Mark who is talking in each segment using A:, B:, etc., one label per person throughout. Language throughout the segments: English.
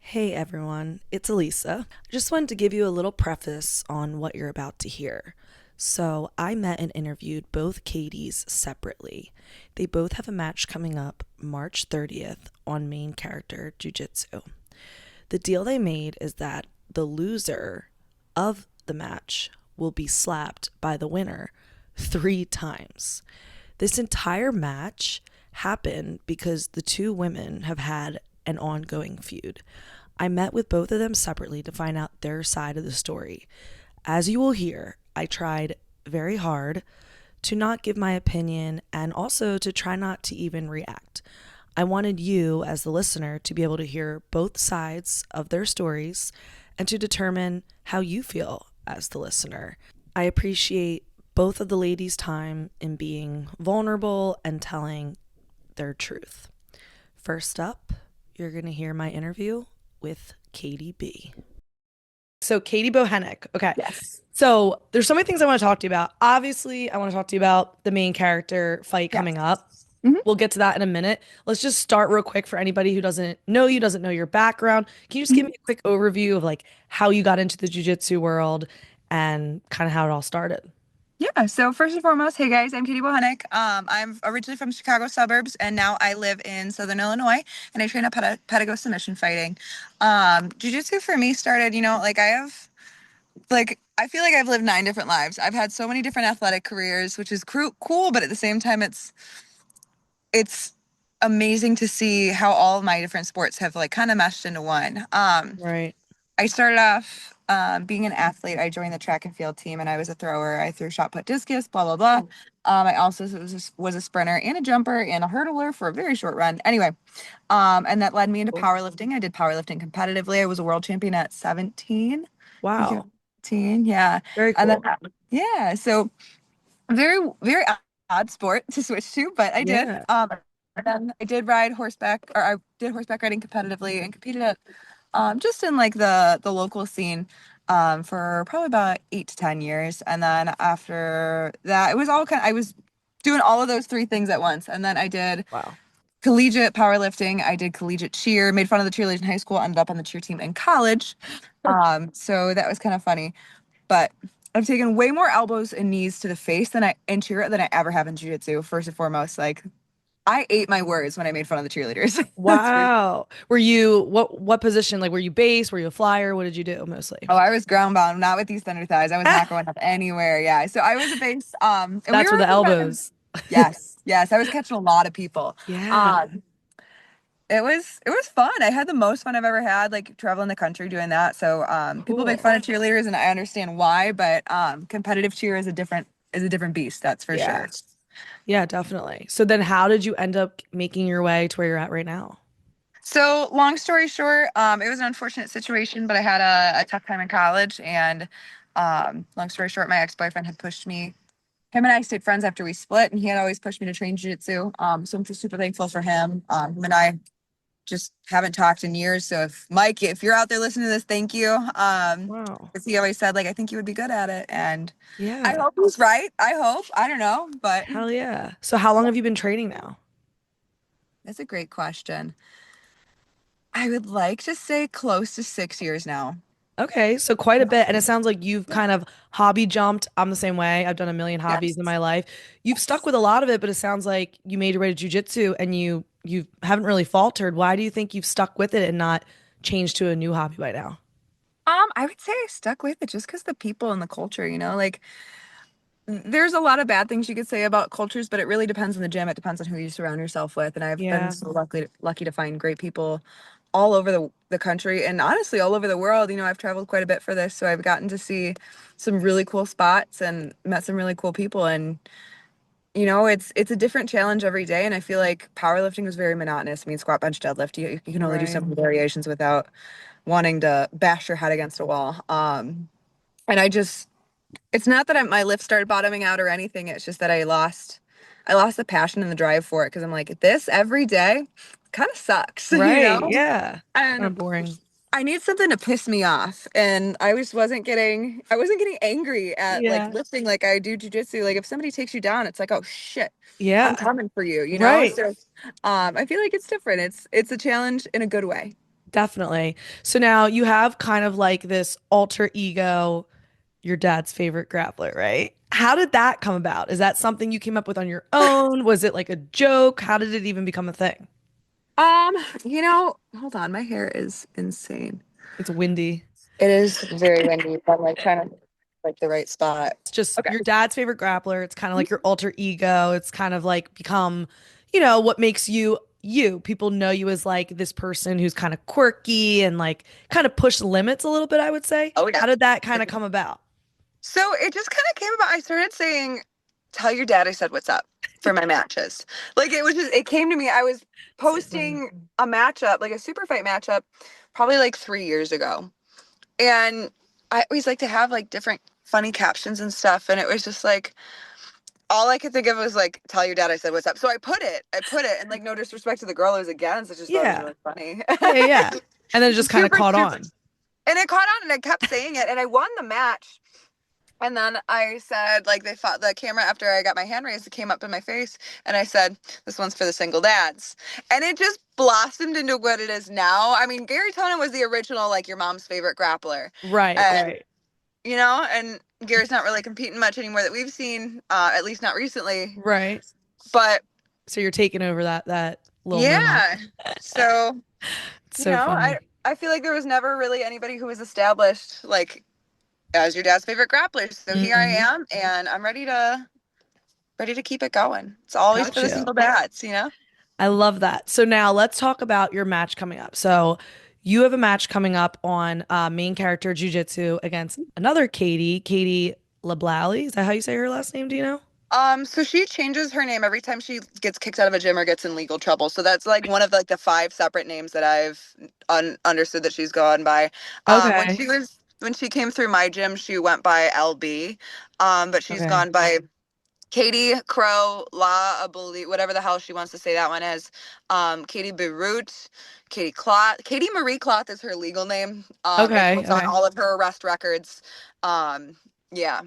A: Hey everyone, it's Elisa. I just wanted to give you a little preface on what you're about to hear. So, I met and interviewed both Katie's separately. They both have a match coming up March 30th on main character Jiu-Jitsu. The deal they made is that the loser of the match will be slapped by the winner 3 times. This entire match happened because the two women have had an ongoing feud. I met with both of them separately to find out their side of the story. As you will hear, I tried very hard to not give my opinion and also to try not to even react. I wanted you, as the listener, to be able to hear both sides of their stories and to determine how you feel as the listener. I appreciate both of the ladies' time in being vulnerable and telling their truth. First up, you're going to hear my interview with Katie B. So, Katie Bohennick. Okay.
B: Yes.
A: So, there's so many things I want to talk to you about. Obviously, I want to talk to you about the main character fight
B: Yes.
A: coming up.
B: Mhm.
A: We'll get to that in a minute. Let's just start real quick for anybody who doesn't know you, doesn't know your background. Can you just give
B: Mhm.
A: me a quick overview of like how you got into the jiu-jitsu world and kind of how it all started?
B: Yeah. So first and foremost, hey guys, I'm Katie Bohennick. I'm originally from Chicago suburbs, and now I live in Southern Illinois, and I train at Pedigo submission fighting. Jiu-jitsu for me started, I feel like I've lived 9 different lives. I've had so many different athletic careers, which is cool, but at the same time, it's amazing to see how all of my different sports have like kind of meshed into one.
A: Right.
B: I started off being an athlete. I joined the track and field team, and I was a thrower. I threw shot put discus, blah blah blah. I also was a sprinter and a jumper and a hurdler for a very short run. Anyway, and that led me into
A: Cool.
B: powerlifting. I did powerlifting competitively. I was a world champion at 17. I think it
A: Wow.
B: was 17, yeah.
A: Very
B: And then
A: cool.
B: yeah, so very odd sport to switch to, but I did.
A: Yeah.
B: And then I did ride horseback, or I did horseback riding competitively and competed at just in like the local scene for probably about 8 to 10 years. And then after that, it was all kind of, I was doing all of those three things at once. And then I did
A: Wow.
B: collegiate powerlifting, I did collegiate cheer, made fun of the cheerleaders in high school, ended up on the cheer team in college. So that was kind of funny. But I've taken way more elbows and knees to the face than I in cheer than I ever have in jiu-jitsu, first and foremost. Like I ate my words when I made fun of the cheerleaders. That's for
A: Wow. Were you what position? Like were you base? Were you a flyer? What did you do mostly?
B: Oh, I was ground bound, not with these thunder thighs. I was not going up anywhere. Yeah. So I was a base, and we
A: That's
B: were
A: with the
B: competitive.
A: elbows.
B: Yes, yes. I was catching a lot of people.
A: Yeah.
B: Um, it was fun. I had the most fun I've ever had, like traveling the country doing that. So people make
A: Cool.
B: fun of cheerleaders, and I understand why, but competitive cheer is a different beast, that's for
A: Yeah.
B: sure.
A: Yeah, definitely. So then how did you end up making your way to where you're at right now?
B: So long story short, it was an unfortunate situation, but I had a tough time in college, and long story short, my ex-boyfriend had pushed me. Him and I stayed friends after we split, and he had always pushed me to train jiu-jitsu. So I'm just super thankful for him. Him and I just haven't talked in years. So if Mike, if you're out there listening to this, thank you.
A: Wow.
B: 'Cause he always said like I think you would be good at it, and I
A: Yeah.
B: hope he's right. I hope. I don't know, but
A: Hell yeah. So how long have you been training now?
B: that's a great question. I would like to say close to 6 years now.
A: Okay, so quite a bit. And it sounds like you've kind of hobby jumped. I'm the same way. I've done a million hobbies in
B: Yes.
A: my life. You've stuck with a lot of it, but it sounds like you made your way to jujitsu and you haven't really faltered. Why do you think you've stuck with it and not changed to a new hobby by now?
B: I would say I stuck with it just because the people and the culture, like there's a lot of bad things you could say about cultures, but it really depends on the gym. It depends on who you surround yourself with. And I've been
A: Yeah,
B: so lucky to find great people all over the country and honestly all over the world. I've traveled quite a bit for this, so I've gotten to see some really cool spots and met some really cool people. And it's a different challenge every day. And I feel like powerlifting was very monotonous. I mean, squat, bench, deadlift, you can only do so
A: right.
B: many variations without wanting to bash your head against a wall. And it's not that my lift started bottoming out or anything. It's just that I lost the passion and the drive for it because I'm like, this every day kind of sucks,
A: Right. Yeah. Kind
B: And
A: of boring.
B: I need something to piss me off. And I wasn't getting angry at like
A: Yeah.
B: lifting like I do jujitsu. Like if somebody takes you down, it's like, oh shit, I'm
A: Yeah.
B: coming for you,
A: Right.
B: So I feel like it's different. It's a challenge in a good way.
A: Definitely. So now you have kind of like this alter ego, your dad's favorite grappler, right? How did that come about? Is that something you came up with on your own? Was it like a joke? How did it even become a thing?
B: Um, hold on, my hair is insane.
A: It's windy.
B: It is very windy. I'm like trying to like the right spot.
A: It's just
B: Okay.
A: your dad's favorite grappler. It's kind of like your alter ego. It's kind of like become, what makes you you. People know you as like this person who's kind of quirky and like kind of push limits a little bit, I would say.
B: Oh yeah.
A: How did that kind of come about?
B: So it just kind of came about. I started saying, "Tell your dad I said what's up" for my matches. Like it was just it came to me. I was
A: So funny.
B: posting a matchup, like a super fight matchup, probably like 3 years ago. And I always like to have like different funny captions and stuff. And it was just like all I could think of was like, "Tell your dad I said what's up." So I put it, and like no disrespect to the girl it was against, I just thought it was
A: Yeah.
B: really funny.
A: Yeah, yeah. And then it just kind of
B: Super,
A: caught
B: super.
A: on.
B: And it caught on, and I kept saying it, and I won the match. And then I said, like, they fought the camera after I got my hand raised, it came up in my face. And I said, "This one's for the single dads." And it just blossomed into what it is now. I mean, Gary Tonin was the original, like, your mom's favorite grappler.
A: Right,
B: And,
A: right,
B: and Gary's not really competing much anymore that we've seen, at least not recently.
A: right.
B: But
A: So you're taking over that little moment.
B: yeah. So,
A: It's so
B: I,
A: funny.
B: I feel like there was never really anybody who was established, like, as your dad's favorite grappler. So here I
A: Hmm.
B: am, and I'm ready to keep it going. It's always for
A: Got
B: the
A: you.
B: single dads, you know?
A: I love that. So now let's talk about your match coming up. So you have a match coming up on main character jujitsu against another Katie LeBlally. Is that how you say her last name? Do you know?
B: So she changes her name every time she gets kicked out of a gym or gets in legal trouble. So that's like one of like the five separate names that I've understood that she's gone by.
A: Okay.
B: When she came through my gym, she went by LB. But she's
A: Okay.
B: gone by Katie Crow La Abuli, whatever the hell she wants to say that one is. Katie Beirut, Katie Cloth, Katie Marie Cloth is her legal name. It's
A: Okay.
B: what's on
A: Okay.
B: all of her arrest records. Yeah.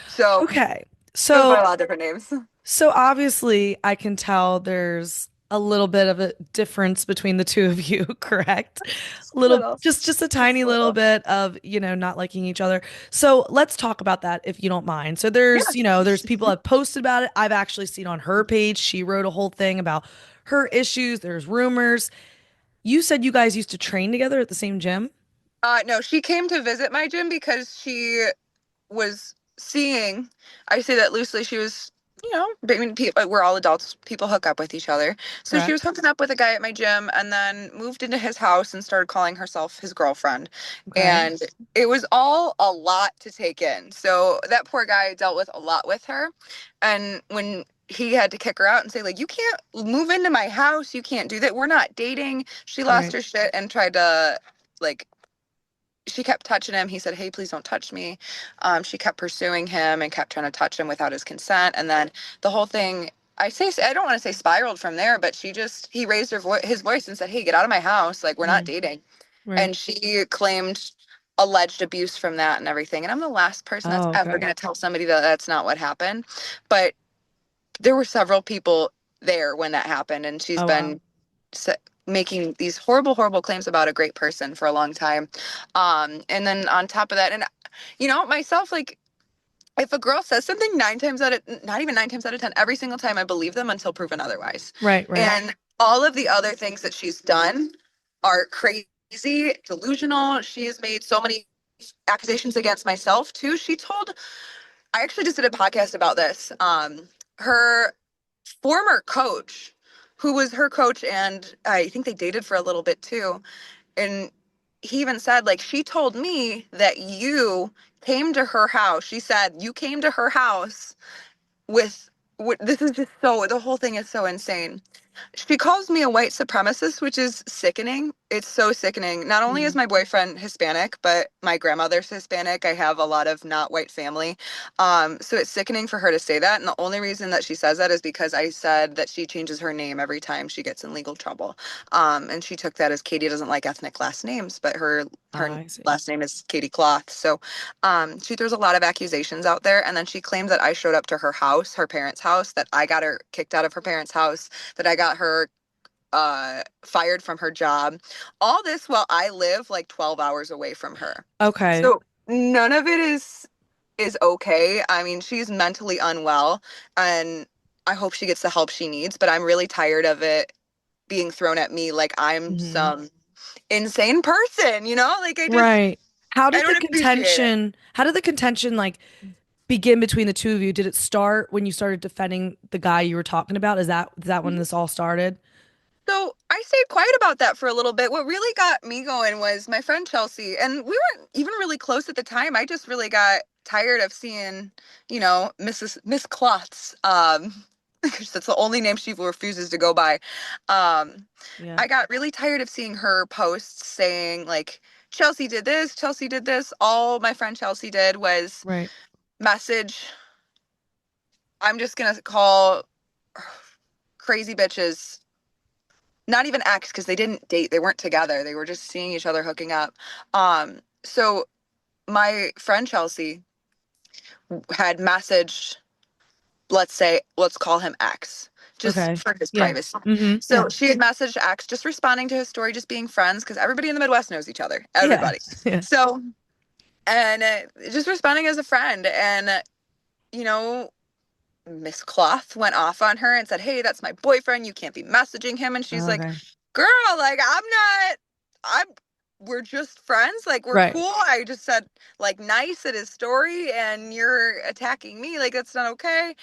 B: So
A: Okay.
B: goes by
A: So
B: a lot of different names.
A: So obviously, I can tell there's a little bit of a difference between the two of you, correct? Little,
B: Little,
A: just a
B: just
A: tiny
B: a
A: little
B: little.
A: bit of, not liking each other. So let's talk about that if you don't mind. So there's,
B: Yeah.
A: there's people have posted about it. I've actually seen on her page, she wrote a whole thing about her issues. There's rumors. You said you guys used to train together at the same gym?
B: No, she came to visit my gym because she was seeing, I say that loosely, she was, I mean, we're all adults, people hook up with each other. So she was
A: Correct.
B: hooking up with a guy at my gym and then moved into his house and started calling herself his girlfriend.
A: Okay.
B: And it was all a lot to take in. So that poor guy dealt with a lot with her. And when he had to kick her out and say, like, "You can't move into my house, you can't do that, we're not dating," she lost
A: Right.
B: her shit and tried to, like, she kept touching him. He said, "Hey, please don't touch me." She kept pursuing him and kept trying to touch him without his consent. And then the whole thing, I don't want to say spiraled from there, but he raised his voice and said, "Hey, get out of my house. Like, we're not
A: Mm,
B: dating."
A: right.
B: And she claimed alleged abuse from that and everything. And I'm the last person that's
A: Oh,
B: ever
A: okay.
B: going to tell somebody that that's not what happened. But there were several people there when that happened. And she's
A: Oh, wow.
B: been making these horrible, horrible claims about a great person for a long time. And then on top of that, and myself, like, if a girl says something 9 times out of, not even 9 times out of 10, every single time I believe them until proven otherwise.
A: Right, right.
B: And all of the other things that she's done are crazy, delusional. She has made so many accusations against myself too. I actually just did a podcast about this. Her former coach, who was her coach, and I think they dated for a little bit too. And he even said, like, she told me that you came to her house. She said you came to her house with this is just so the whole thing is so insane. She calls me a white supremacist, which is sickening. It's so sickening. Not only is
A: Mm.
B: my boyfriend Hispanic, but my grandmother's Hispanic. I have a lot of not white family. So it's sickening for her to say that. And the only reason that she says that is because I said that she changes her name every time she gets in legal trouble. And she took that as Katie doesn't like ethnic last names, but her
A: I see.
B: last name is Katie Cloth. So she throws a lot of accusations out there. And then she claims that I showed up to her house, her parents' house, that I got her kicked out of her parents' house, that I got her fired from her job. All this while I live like 12 hours away from her.
A: Okay.
B: So none of it is okay. I mean, she's mentally unwell, and I hope she gets the help she needs, but I'm really tired of it being thrown at me like I'm
A: Hmm.
B: some insane person, you know? Like
A: Right.
B: I don't appreciate it.
A: How did the contention like begin between the two of you? Did it start when you started defending the guy you were talking about? Is that when this all started?
B: So I stayed quiet about that for a little bit. What really got me going was my friend Chelsea, and we weren't even really close at the time. I just really got tired of seeing, Miss Cloths. Because that's the only name she refuses to go by. Um,
A: Yeah.
B: I got really tired of seeing her posts saying like Chelsea did this, Chelsea did this. All my friend Chelsea did was
A: Right.
B: message. I'm just gonna call crazy bitches, not even ex, because they didn't date, they weren't together, they were just seeing each other hooking up. So my friend Chelsea had messaged, let's call him X, just
A: Okay.
B: for his
A: Yeah.
B: privacy.
A: Mm-hmm.
B: So
A: Yeah.
B: she had messaged X, just responding to his story, just being friends, because everybody in the Midwest knows each other,
A: Yeah.
B: everybody.
A: Yeah.
B: So, and just responding as a friend, and you know Miss Cloth went off on her and said, "Hey, that's my boyfriend. You can't be messaging him." And she's like,
A: Okay.
B: "Girl, like I'm not. I'm. We're just friends. Like we're
A: Right.
B: cool. I just said like nice at his story, and you're attacking me. Like that's not okay."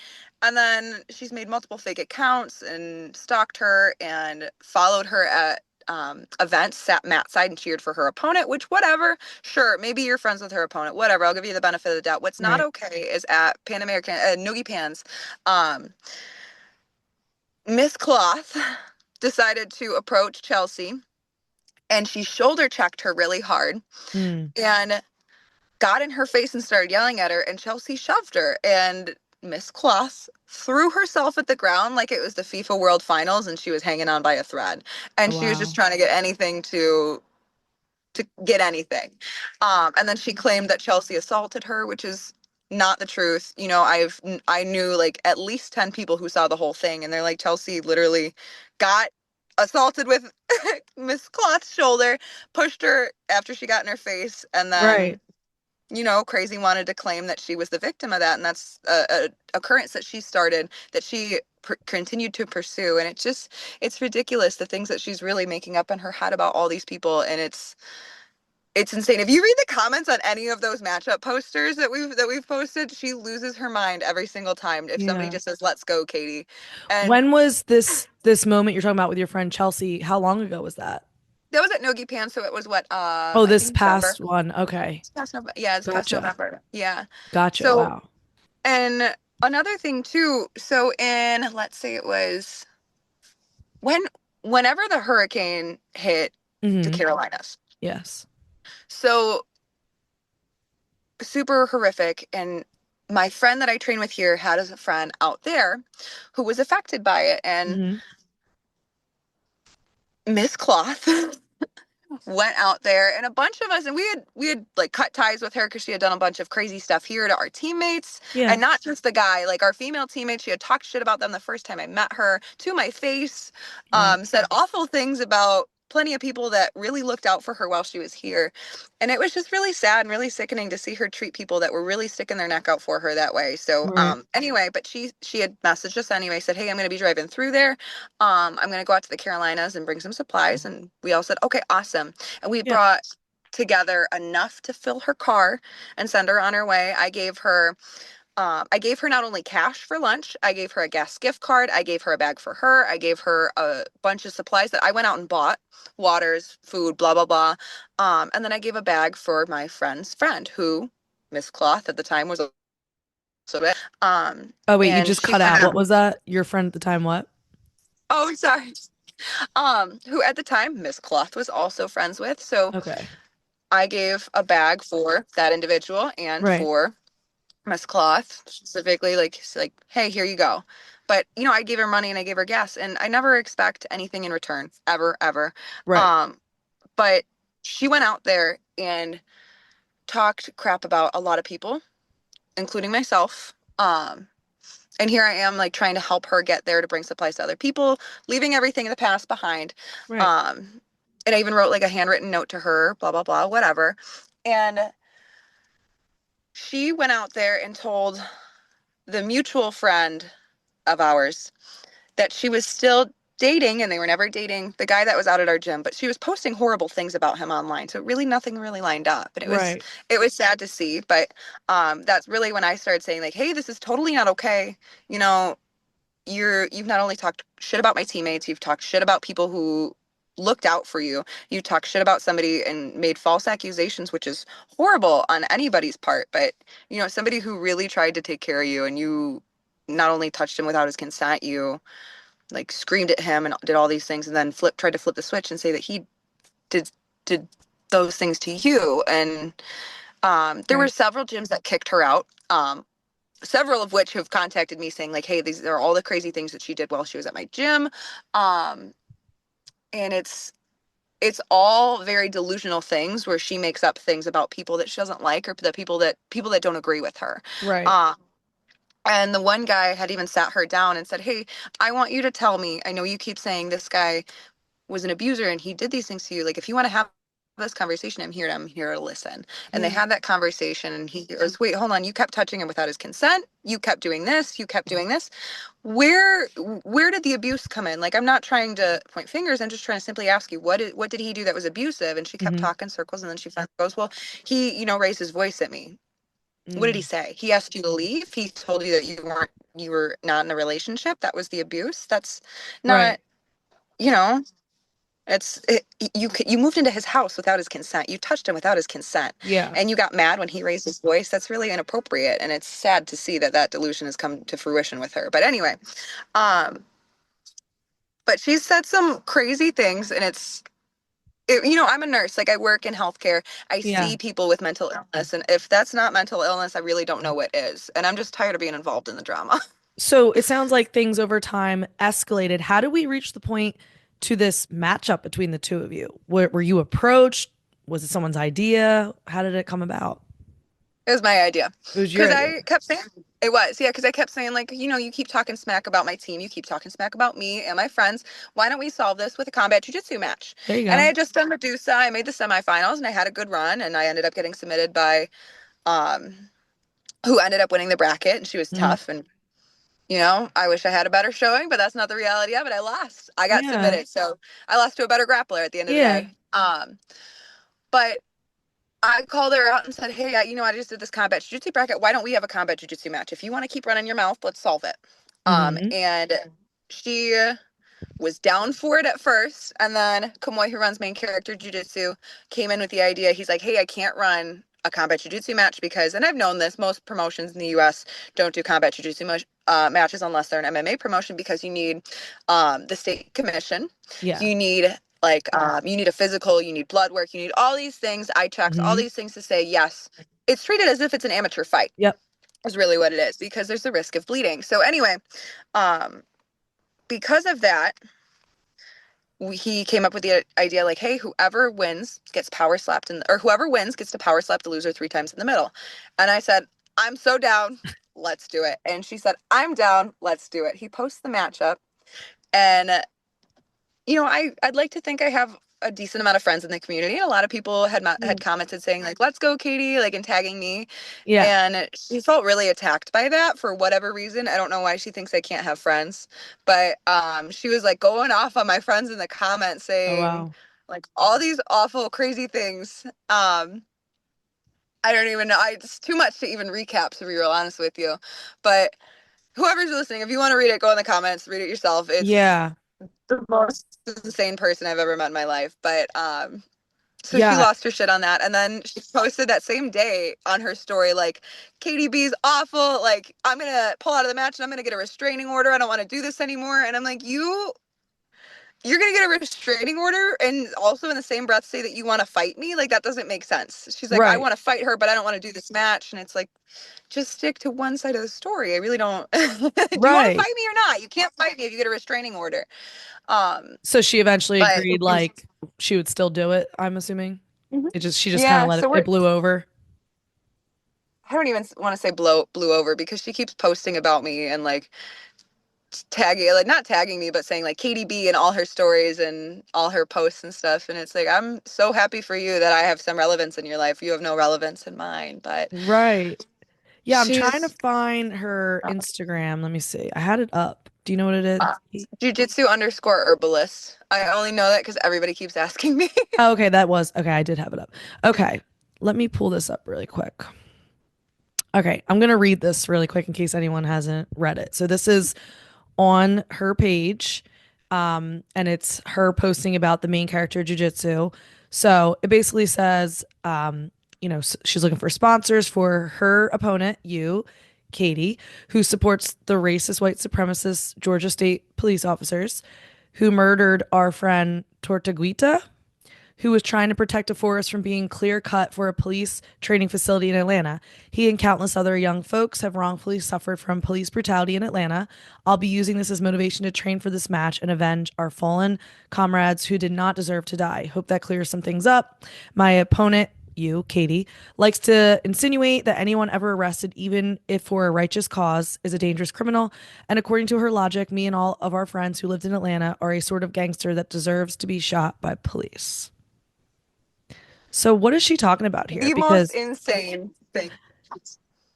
B: And then she's made multiple fake accounts and stalked her and followed her at events, sat Matt's side and cheered for her opponent. Which whatever, sure, maybe you're friends with her opponent. Whatever, I'll give you the benefit of the doubt. What's not
A: Right.
B: okay is at Pan American Noogie Pans, um, Miss Cloth decided to approach Chelsea, and she shoulder checked her really hard
A: Mm.
B: and got in her face and started yelling at her, and Chelsea shoved her, and Miss Cloth threw herself at the ground like it was the FIFA World Finals and she was hanging on by a thread,
A: Oh,
B: and she was just
A: wow.
B: trying to get anything to get anything. And then she claimed that Chelsea assaulted her, which is not the truth. I knew like at least 10 people who saw the whole thing, and they're like, Chelsea literally got assaulted with Miss Cloth's shoulder, pushed her after she got in her face, and
A: Right.
B: then crazy wanted to claim that she was the victim of that, and that's a occurrence that she started, that she continued to pursue, and it's ridiculous the things that she's really making up in her head about all these people, and it's insane. If you read the comments on any of those matchup posters that we've posted, she loses her mind every single time if somebody
A: Yeah.
B: just says, "Let's go, Katie." And
A: When was this moment you're talking about with your friend Chelsea? How long ago was that?
B: that was at Nogi Pan, so it was what
A: Oh,
B: I
A: this
B: think November.
A: past one. Okay.
B: It's past November. Yeah, it's past
A: Gotcha.
B: November. Yeah.
A: Gotcha.
B: So
A: Wow.
B: and another thing too, so in let's say it was when whenever the hurricane hit the
A: Mm-hmm.
B: Carolinas.
A: Yes.
B: So super horrific. And my friend that I train with here had a friend out there who was affected by it. And
A: Mm-hmm.
B: Miss Cloth went out there, and a bunch of us, and we had like cut ties with her because she had done a bunch of crazy stuff here to our teammates,
A: Yeah.
B: and not just the guy, like our female teammates. She had talked shit about them the first time I met her to my face,
A: Right.
B: said awful things about plenty of people that really looked out for her while she was here, and it was just really sad and really sickening to see her treat people that were really sticking their neck out for her that way. So
A: Right.
B: anyway, but she had messaged us anyway, said, "Hey, I'm going to be driving through there, I'm going to go out to the Carolinas and bring some supplies." And we all said, "Okay, awesome." And we
A: Yeah.
B: brought together enough to fill her car and send her on her way. I gave her not only cash for lunch, I gave her a gas gift card, I gave her a bag for her, I gave her a bunch of supplies that I went out and bought, waters, food, blah blah blah. And then I gave a bag for my friend's friend, who Miss Cloth at the time was also with.
A: Oh, wait, you
B: And
A: just
B: she
A: cut
B: went
A: out.
B: out.
A: What was that? Your friend at the time, what?
B: Oh, sorry. Who at the time Miss Cloth was also friends with. So
A: Okay.
B: I gave a bag for that individual and
A: Right.
B: for Miss Cloth specifically, like, hey, here you go. But I gave her money and I gave her gas, and I never expect anything in return, ever, ever.
A: Right.
B: Um, but she went out there and talked crap about a lot of people, including myself. And here I am, like trying to help her get there to bring supplies to other people, leaving everything in the past behind.
A: Right.
B: Um, and I even wrote like a handwritten note to her, blah, blah, blah, whatever. And she went out there and told the mutual friend of ours that she was still dating, and they were never dating, the guy that was out at our gym, but she was posting horrible things about him online. So really nothing really lined up. And
A: Right.
B: it was sad to see, but that's really when I started saying like, hey, this is totally not okay. You know, you've not only talked shit about my teammates, you've talked shit about people who looked out for you. You talked shit about somebody and made false accusations, which is horrible on anybody's part. But you know, somebody who really tried to take care of you, and you not only touched him without his consent, you like screamed at him and did all these things, and then tried to flip the switch and say that he did did those things to you. And there were
A: Right.
B: several gyms that kicked her out. Several of which have contacted me saying like, hey, these are all the crazy things that she did while she was at my gym. Um, and it's all very delusional things where she makes up things about people that she doesn't like, or the people that don't agree with her.
A: Right.
B: Um, and the one guy had even sat her down and said, hey, I want you to tell me, I know you keep saying this guy was an abuser and he did these things to you. Like, if you want to have this conversation, I'm here to listen. And they
A: Yeah.
B: had that conversation, and he goes, wait, hold on, you kept touching him without his consent, you kept doing this, you kept doing this. where where did the abuse come in? Like, I'm not trying to point fingers, I'm just trying to simply ask you, what did he do that was abusive? And she kept
A: Mm-hmm.
B: talking circles, and then she finally goes, well, he, raised his voice at me. What did he
A: Mm.
B: say? He asked you to leave, he told you that you were not in a relationship, that was the abuse. That's
A: Right.
B: not, you know you moved into his house without his consent. You touched him without his consent,
A: Yeah.
B: and you got mad when he raised his voice. That's really inappropriate, and it's sad to see that that delusion has come to fruition with her. But anyway, um, but she's said some crazy things, and I'm a nurse. Like, I work in healthcare. I
A: Yeah.
B: see people with mental illness, and if that's not mental illness, I really don't know what is. And I'm just tired of being involved in the drama.
A: So it sounds like things over time escalated. How did we reach the point to this matchup between the two of you? Were you approached? Was it someone's idea? How did it come about?
B: It was my idea.
A: It was your
B: Because
A: idea.
B: I kept saying, it was, yeah, because I kept saying, like, you keep talking smack about my team. You keep talking smack about me and my friends. Why don't we solve this with a combat jujitsu match?
A: There you
B: And I
A: go.
B: had just done Medusa. I made the semifinals and I had a good run. And I ended up getting submitted by, um, who ended up winning the bracket. And she was
A: Hmm.
B: tough. And, I wish I had a better showing, but that's not the reality of it. I lost. I got
A: Yeah.
B: submitted. So I lost to a better grappler at the end of the
A: Yeah.
B: day. But I called her out and said, hey, I just did this combat jiu-jitsu bracket. Why don't we have a combat jiu-jitsu match? If you want to keep running your mouth, let's solve it.
A: Hmm.
B: And she was down for it at first. And then Kamoy, who runs main character jiu-jitsu, came in with the idea. He's like, hey, I can't run a combat jiu-jitsu match because, and I've known this, most promotions in the US don't do combat jiu-jitsu matches unless they're an MMA promotion, because you need the state commission.
A: Yeah.
B: You need you need a physical, you need blood work, you need all these things, eye checks, all
A: Hmm.
B: these things to say, yes, it's treated as if it's an amateur fight,
A: Yep.
B: is really what it is, because there's the risk of bleeding. So anyway, um, because of that, he came up with the idea like, hey, whoever wins gets power slapped or whoever wins gets to power slap the loser 3 times in the middle. And I said, I'm so down. Let's do it. And she said, I'm down. Let's do it. He posts the matchup. And, I'd like to think I have a decent amount of friends in the community. A lot of people
A: Yeah.
B: had commented saying like, let's go, Katie, like, and tagging me.
A: Yeah.
B: And she felt really attacked by that for whatever reason. I don't know why she thinks I can't have friends, but she was like going off on my friends in the comments
A: Oh,
B: saying
A: wow.
B: like all these awful, crazy things. I don't even know. It's too much to even recap, to be real honest with you. But whoever's listening, if you want to read it, go in the comments, read it yourself. It's
A: Yeah.
B: the most insane person I've ever met in my life. But so she
A: Yeah.
B: lost her shit on that. And then she posted that same day on her story, like, KDB's awful. Like, I'm going to pull out of the match and I'm going to get a restraining order. I don't want to do this anymore. And I'm like, you're going to get a restraining order and also in the same breath say that you want to fight me? Like, that doesn't make sense. She's like, I
A: Right.
B: want to fight her, but I don't want to do this match. And it's like, just stick to one side of the story. I really don't. Do you want to
A: Right.
B: fight me or not? You can't fight me if you get a restraining order. Um,
A: So she eventually
B: but
A: agreed, like, she would still do it, I'm assuming. She just kind of
B: yeah,
A: let it,
B: so
A: it
B: we're
A: blew over.
B: I don't even want to say blew over because she keeps posting about me and like tagging, like not tagging me, but saying like KDB and all her stories and all her posts and stuff. And it's like, I'm so happy for you that I have some relevance in your life. You have no relevance in mine, but
A: Right. Yeah, I'm trying to
B: she's
A: find her Instagram. Let me see. I had it up. Do you know what it
B: uh,
A: is?
B: jujitsu underscore herbalist. I only know that because everybody keeps asking me.
A: Oh, okay, that was okay. I did have it up. Okay, let me pull this up really quick. Okay, I'm gonna read this really quick in case anyone hasn't read it. So this is on her page, and it's her posting about the main character jujitsu. So it basically says, she's looking for sponsors for her opponent, you, Katie, who supports the racist white supremacist Georgia State police officers who murdered our friend Tortuguita, who was trying to protect a forest from being clear cut for a police training facility in Atlanta. He and countless other young folks have wrongfully suffered from police brutality in Atlanta. I'll be using this as motivation to train for this match and avenge our fallen comrades who did not deserve to die. Hope that clears some things up. My opponent, you, Katie, likes to insinuate that anyone ever arrested, even if for a righteous cause, is a dangerous criminal. And according to her logic, me and all of our friends who lived in Atlanta are a sort of gangster that deserves to be shot by police. So what is she talking about here?
B: The most
A: Because
B: insane thing.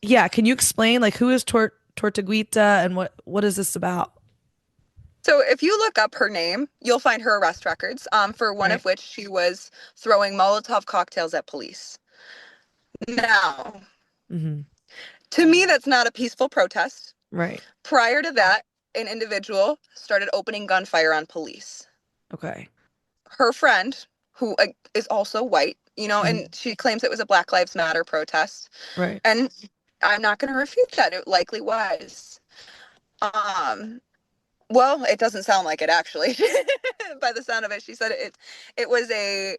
A: yeah, can you explain like who is Tortuguita and what is this about?
B: So if you look up her name, you'll find her arrest records, for one
A: Right.
B: of which she was throwing Molotov cocktails at police. Now,
A: Mm-hmm.
B: to me, that's not a peaceful protest.
A: Right.
B: Prior to that, an individual started opening gunfire on police.
A: Okay.
B: Her friend, who is also white,
A: Mhm.
B: and she claims it was a Black Lives Matter protest.
A: Right.
B: And I'm not going to refute that. It likely was. Um, well, it doesn't sound like it actually. By the sound of it, she said it was a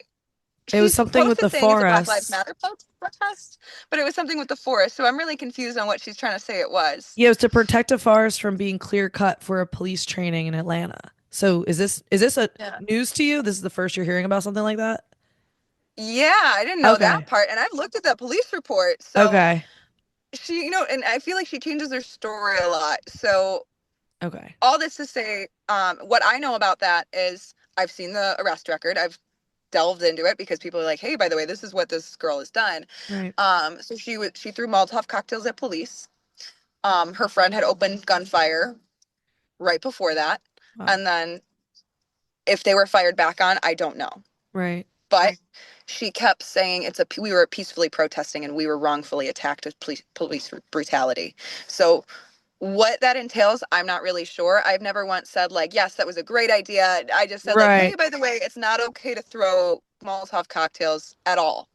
A: It was
B: she's
A: something with
B: posted
A: the
B: saying it's a Black Lives
A: forest.
B: Matter protest, but it was something with the forest. So I'm really confused on what she's trying to say it was.
A: Yeah, it was to protect a forest from being clear cut for a police training in Atlanta. So is this a
B: Yeah.
A: news to you? This is the first you're hearing about something like that?
B: Yeah, I didn't know that
A: Okay.
B: part. And I've looked at that police report. So
A: Okay.
B: she, and I feel like she changes her story a lot. So
A: Okay.
B: all this to say, what I know about that is I've seen the arrest record. I've delved into it because people are like, hey, by the way, this is what this girl has done.
A: Right.
B: So she threw Molotov cocktails at police. Her friend had opened gunfire right before that.
A: Wow.
B: And then if they were fired back on, I don't know.
A: Right.
B: But she kept saying we were peacefully protesting and we were wrongfully attacked with police brutality. So what that entails, I'm not really sure. I've never once said like, yes, that was a great idea. I just said like, hey,
A: Right.
B: by the way, it's not okay to throw Molotov cocktails at all.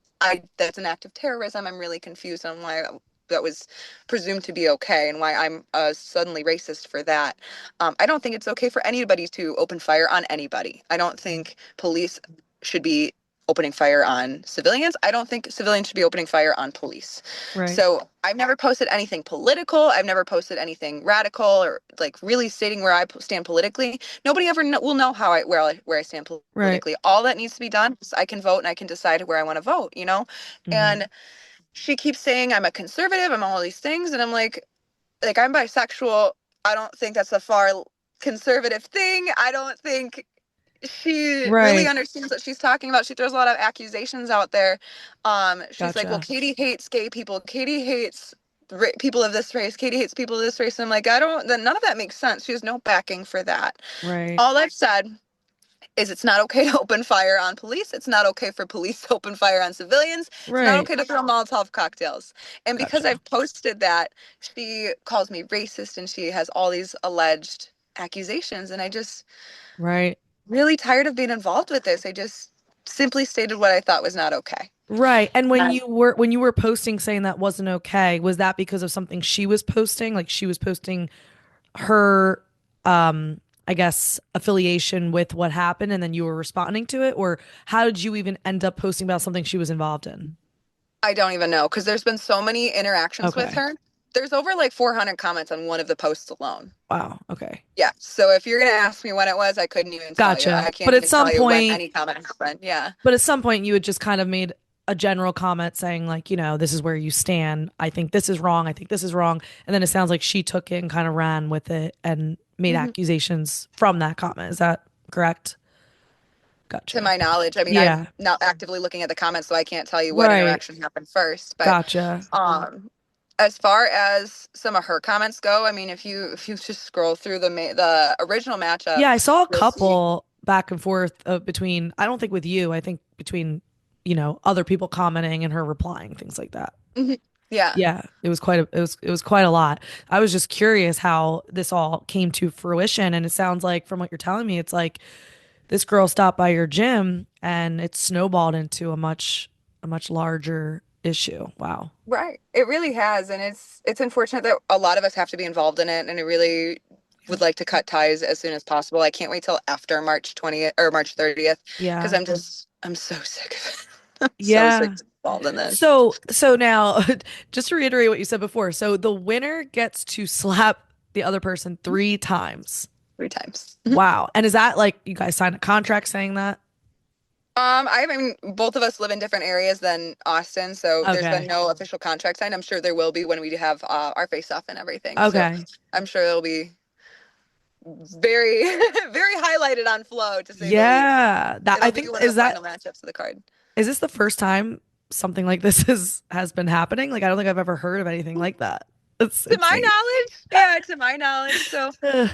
B: That's an act of terrorism. I'm really confused on why that was presumed to be okay and why I'm suddenly racist for that. I don't think it's okay for anybody to open fire on anybody. I don't think police should be opening fire on civilians. I don't think civilians should be opening fire on police.
A: Right.
B: So I've never posted anything political. I've never posted anything radical or like really stating where I stand politically. Nobody ever will know where I stand
A: Right.
B: politically. All that needs to be done is I can vote and I can decide where I want to vote.
A: Mm-hmm.
B: And she keeps saying I'm a conservative, I'm all these things, and I'm like I'm bisexual. I don't think that's a far conservative thing. I don't think she really
A: Right.
B: understands what she's talking about. She throws a lot of accusations out there. She's like, well,
A: Gotcha.
B: Katie hates gay people. Katie hates people of this race. Katie hates people of this race. And I'm like, I don't, none of that makes sense. She has no backing for that.
A: Right.
B: All I've said is it's not okay to open fire on police. It's not okay for police to open fire on civilians. It's not
A: Right.
B: okay to throw Molotov cocktails. And because
A: Gotcha.
B: I've posted that, she calls me racist and she has all these alleged accusations. And I just,
A: Right.
B: really tired of being involved with this. I just simply stated what I thought was not okay.
A: Right. And when
B: Uh,
A: you were posting saying that wasn't okay, was that because of something she was posting? Like she was posting her I guess affiliation with what happened and then you were responding to it? Or how did you even end up posting about something she was involved in?
B: I don't even know because there's been so many interactions with
A: Okay.
B: her. There's over like 400 comments on one of the posts alone.
A: Wow. Okay.
B: Yeah. So if you're going to ask me when it was, I couldn't even tell you.
A: Gotcha.
B: I can't even tell you when any comment happened. Yeah.
A: But at some point you had just kind of made a general comment saying like, this is where you stand. I think this is wrong. I think this is wrong. And then it sounds like she took it and kind of ran with it and made
B: Mhm.
A: accusations from that comment. Is that correct?
B: To
A: Gotcha.
B: my knowledge. I mean, I'm
A: Yeah.
B: not actively looking at the comments, so I can't tell you what
A: Right.
B: interaction happened first. But
A: Gotcha.
B: as far as some of her comments go, I mean, if you just scroll through the original matchup,
A: Yeah, I saw a
B: you'll see.
A: couple back and forth between, I don't think with you, I think between, other people commenting and her replying, things like that.
B: Mhm. Yeah.
A: Yeah, it was quite a lot. I was just curious how this all came to fruition, and it sounds like from what you're telling me, it's like this girl stopped by your gym and it snowballed into a much larger issue. Wow.
B: Right. It really has, and it's unfortunate that a lot of us have to be involved in it, and I really
A: Yeah.
B: would like to cut ties as soon as possible. I can't wait till after March 20th or March 30th because
A: Yeah.
B: I'm so sick of it. I'm so sick
A: Yeah.
B: of involved in this.
A: So now, just to reiterate what you said before, so the winner gets to slap the other person 3 times.
B: 3 times.
A: Wow. And is that like you guys signed a contract saying that?
B: I mean, both of us live in different areas than Austin, so there's been
A: Okay.
B: no official contract signed. I'm sure there will be when we have our face off and everything. So
A: Okay.
B: I'm sure it'll be very, very highlighted on Flow to say the least.
A: Yeah. That I
B: It'll be
A: think
B: one of the
A: is
B: final
A: that
B: matchups of the card.
A: is this the first time something like this has been happening? Like I don't think I've ever heard of anything like that. It's
B: To my
A: insane.
B: knowledge, yeah, to my knowledge. So, but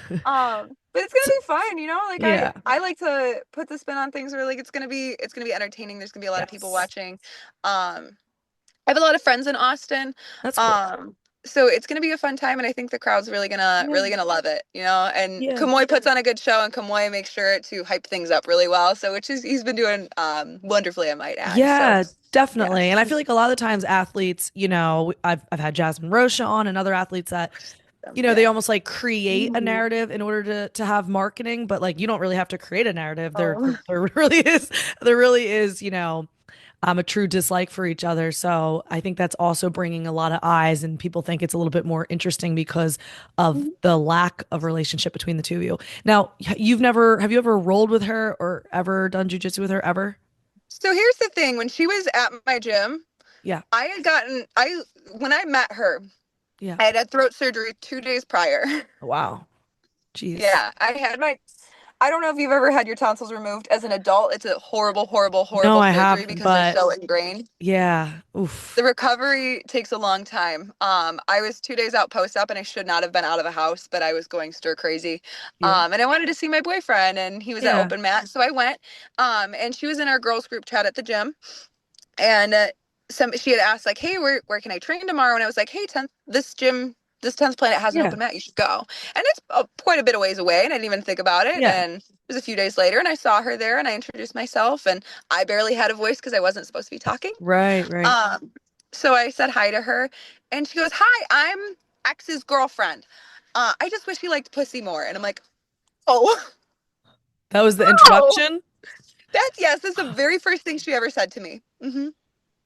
B: it's gonna
A: So,
B: be fun, Like I,
A: yeah.
B: I like to put the spin on things where like it's gonna be entertaining. There's gonna be a lot of people
A: Yes.
B: watching. I have a lot of friends in Austin.
A: That's cool.
B: Um, so it's gonna be a fun time, and I think the crowd's
A: Yeah.
B: really gonna love it. And
A: Yeah.
B: Kamoy puts on a good show, and Kamoy makes sure to hype things up really well. So which is he's been doing wonderfully, I might add. So
A: Yeah,
B: yeah,
A: definitely. And I feel like a lot of the times athletes, I've had Jasmine Rocha on and other athletes that, they
B: yeah.
A: almost like create a narrative in order to have marketing, but like you don't really have to create a narrative. There
B: Oh.
A: there really is, a true dislike for each other. So I think that's also bringing a lot of eyes and people think it's a little bit more interesting because of the lack of relationship between the two of you. Now, have you ever rolled with her or ever done jujitsu with her ever?
B: So here's the thing: when she was at my gym,
A: Yeah.
B: I had gotten I when I met her,
A: Yeah.
B: I had throat surgery 2 days prior.
A: Wow. Jeez.
B: Yeah, I had my. I don't know if you've ever had your tonsils removed as an adult. It's a horrible, horrible,
A: No,
B: horrible
A: I
B: surgery
A: haven't,
B: because they're
A: but
B: so ingrained.
A: yeah. Oof.
B: The recovery takes a long time. I was 2 days out post-op and I should not have been out of the house, but I was going stir crazy.
A: Yeah.
B: And I wanted to see my boyfriend and he was at
A: Yeah.
B: open mat. So I went. And she was in our girls group chat at the gym. And she had asked like, "Hey, where can I train tomorrow?" And I was like, "Hey, this 10th Planet has an
A: Yeah.
B: open mat. You should go." And it's quite a bit of ways away, and I didn't even think about it.
A: Yeah.
B: And it was a few days later, and I saw her there, and I introduced myself, and I barely had a voice because I wasn't supposed to be talking.
A: Right, right.
B: Um, so I said hi to her, and she goes, "Hi, I'm X's girlfriend. I just wish he liked pussy more." And I'm like, "Oh,
A: That was the
B: oh,
A: introduction?
B: that's the very first thing she ever said to me." Yes.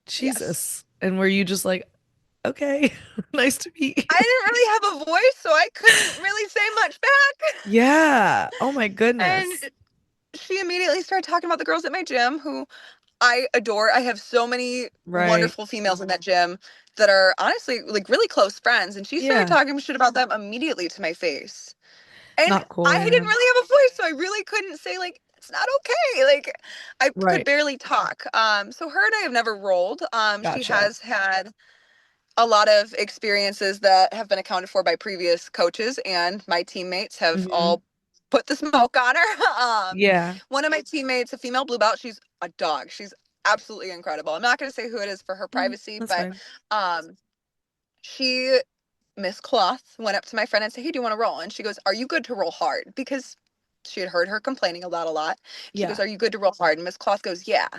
A: Jesus. And were you just like, okay, nice to meet
B: I
A: you?
B: didn't really have a voice, so I couldn't really say much back.
A: Yeah. Oh my
B: And
A: goodness.
B: she immediately started talking about the girls at my gym who I adore. I have so many
A: Right.
B: wonderful females in that gym that are honestly like really close friends. And she started
A: Yeah.
B: talking shit about them immediately to my face. And
A: Not cool.
B: I
A: Yeah.
B: didn't really have a voice, so I really couldn't say like it's not okay. Like I could
A: Right.
B: barely talk. So her and I have never rolled. She
A: Gotcha.
B: has had a lot of experiences that have been accounted for by previous coaches, and my teammates have
A: Hmm.
B: all put the smoke on her.
A: Yeah.
B: One of my teammates, a female blue belt, she's a dog. She's absolutely incredible. I'm not going to say who it is for her
A: Mm,
B: privacy,
A: that's
B: but
A: fine.
B: um, she, Miss Cloth, went up to my friend and said, "Hey, do you want to roll?" And she goes, "Are you good to roll hard?" Because she had heard her complaining about a lot. She goes,
A: Yeah.
B: "Are you good to roll hard?" And Miss Cloth goes, "Yeah."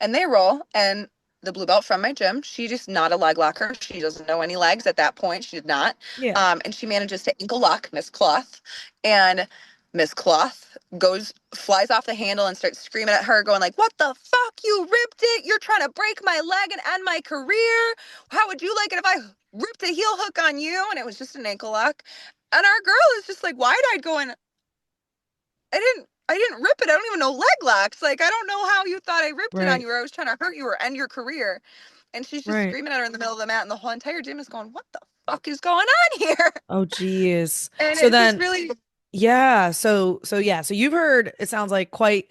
B: And they roll, and the blue belt from my gym, she just not a leg locker. She doesn't know any legs at that point. She did not.
A: Yeah.
B: And she manages to ankle lock Miss Cloth. And Miss Cloth flies off the handle and starts screaming at her, going like, "What the fuck? You ripped it. You're trying to break my leg and end my career. How would you like it if I ripped a heel hook on you?" And it was just an ankle lock. And our girl is just like wide-eyed going, I didn't rip it. I don't even know leg locks. Like, I don't know how you thought I ripped it on
A: Right.
B: you or I was trying to hurt you or end your career. And she's just
A: Right.
B: screaming at her in the middle of the mat, and the whole entire gym is going, "What the fuck is going on here?"
A: Oh, geez.
B: And
A: So
B: it's just
A: then,
B: really,
A: yeah. So you've heard, it sounds like quite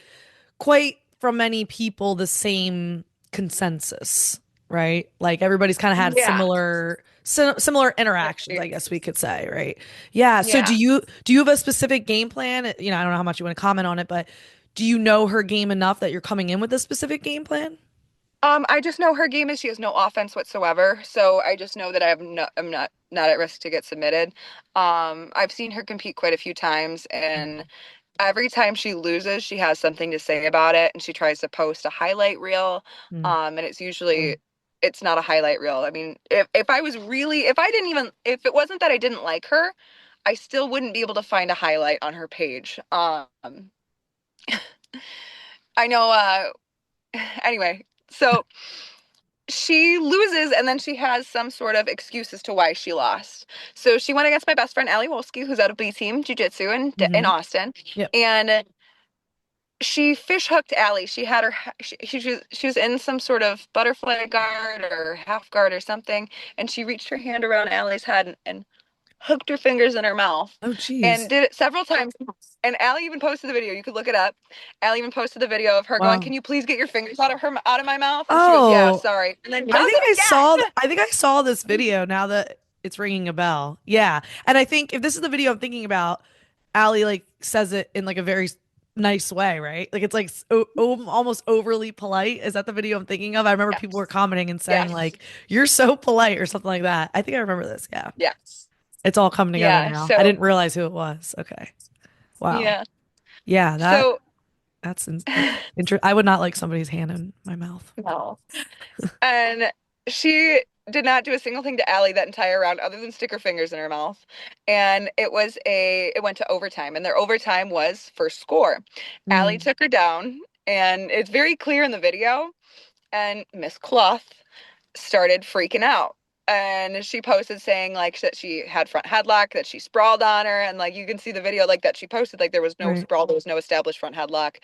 A: from many people the same consensus, right? Like everybody's kind of had
B: yeah.
A: similar interactions, I guess we could say, right? Yeah. So
B: Yeah.
A: do you have a specific game plan? You know, I don't know how much you want to comment on it, but do you know her game enough that you're coming in with a specific game plan?
B: I just know her game is she has no offense whatsoever. So I just know that I'm not at risk to get submitted. I've seen her compete quite a few times, and every time she loses, she has something to say about it, and she tries to post a highlight reel.
A: Mm,
B: And it's usually it's not a highlight reel. I mean, if I was really if I didn't even if it wasn't that I didn't like her, I still wouldn't be able to find a highlight on her page. I know anyway, so she loses and then she has some sort of excuse as to why she lost. So she went against my best friend Ali Wolski, who's out of B Team Jiu Jitsu in
A: mm-hmm.
B: Austin,
A: Yep.
B: and she fish hooked Allie. She had her she was in some sort of butterfly guard or half guard or something, and she reached her hand around Allie's head and hooked her fingers in her mouth
A: Oh,
B: and
A: geez.
B: did it several times. And Allie even posted the video. You could look it up. Allie even posted the video of her going,
A: Wow.
B: "Can you please get your fingers out of my mouth?" And she goes, "Yeah,
A: Oh,
B: sorry." And then does it again.
A: I think I saw this video now that it's ringing a bell. Yeah. And I think if this is the video I'm thinking about, Allie like says it in like a very nice way, right? Like it's like almost overly polite. Is that the video I'm thinking of? I remember people were
B: Yes.
A: commenting and saying
B: Yes.
A: like, "You're so polite" or something like that. I think I remember this. Yeah.
B: Yes.
A: It's all coming together
B: Yeah.
A: now. I
B: So
A: didn't realize who it was. Okay. Wow.
B: yeah.
A: Yeah,
B: So
A: that's interesting. I would not like somebody's hand in my mouth.
B: no. And she did not do a single thing to Allie that entire round other than stick her fingers in her mouth. And it went to overtime, and their overtime was first score. Allie
A: Mm,
B: took her down, and it's very clear in the video. And Miss Cloth started freaking out. And she posted saying like that she had front headlock, that she sprawled on her, and like you can see the video like that she posted like there was no
A: right.
B: sprawl, there was no established front headlock,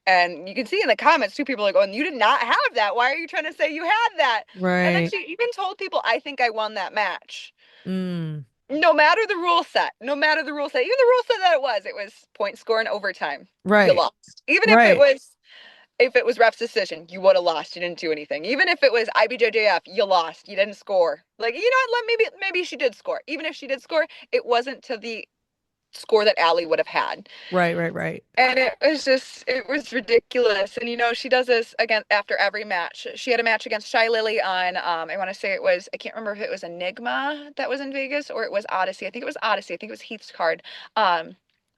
B: and you can see in the comments two people are going, "You did not have that. Why are you trying to say you had that?" And then
A: Right.
B: she even told people, "I think I won that match."
A: Mm,
B: No matter the rule set, no matter the rule set, even the rule set that it was point score and overtime. You
A: right.
B: lost, even
A: Right.
B: if it was ref's decision, you would have lost. You didn't do anything. Even if it was IBJJF, you lost. You didn't score. Like, you know what? Maybe she did score. Even if she did score, it wasn't to the score that Allie would have had.
A: Right, right, right.
B: And it was ridiculous. And she does this again after every match. She had a match against Shy Lily on, I want to say I can't remember if it was Enigma that was in Vegas or it was Odyssey. I think it was Odyssey. I think it was Heath's card.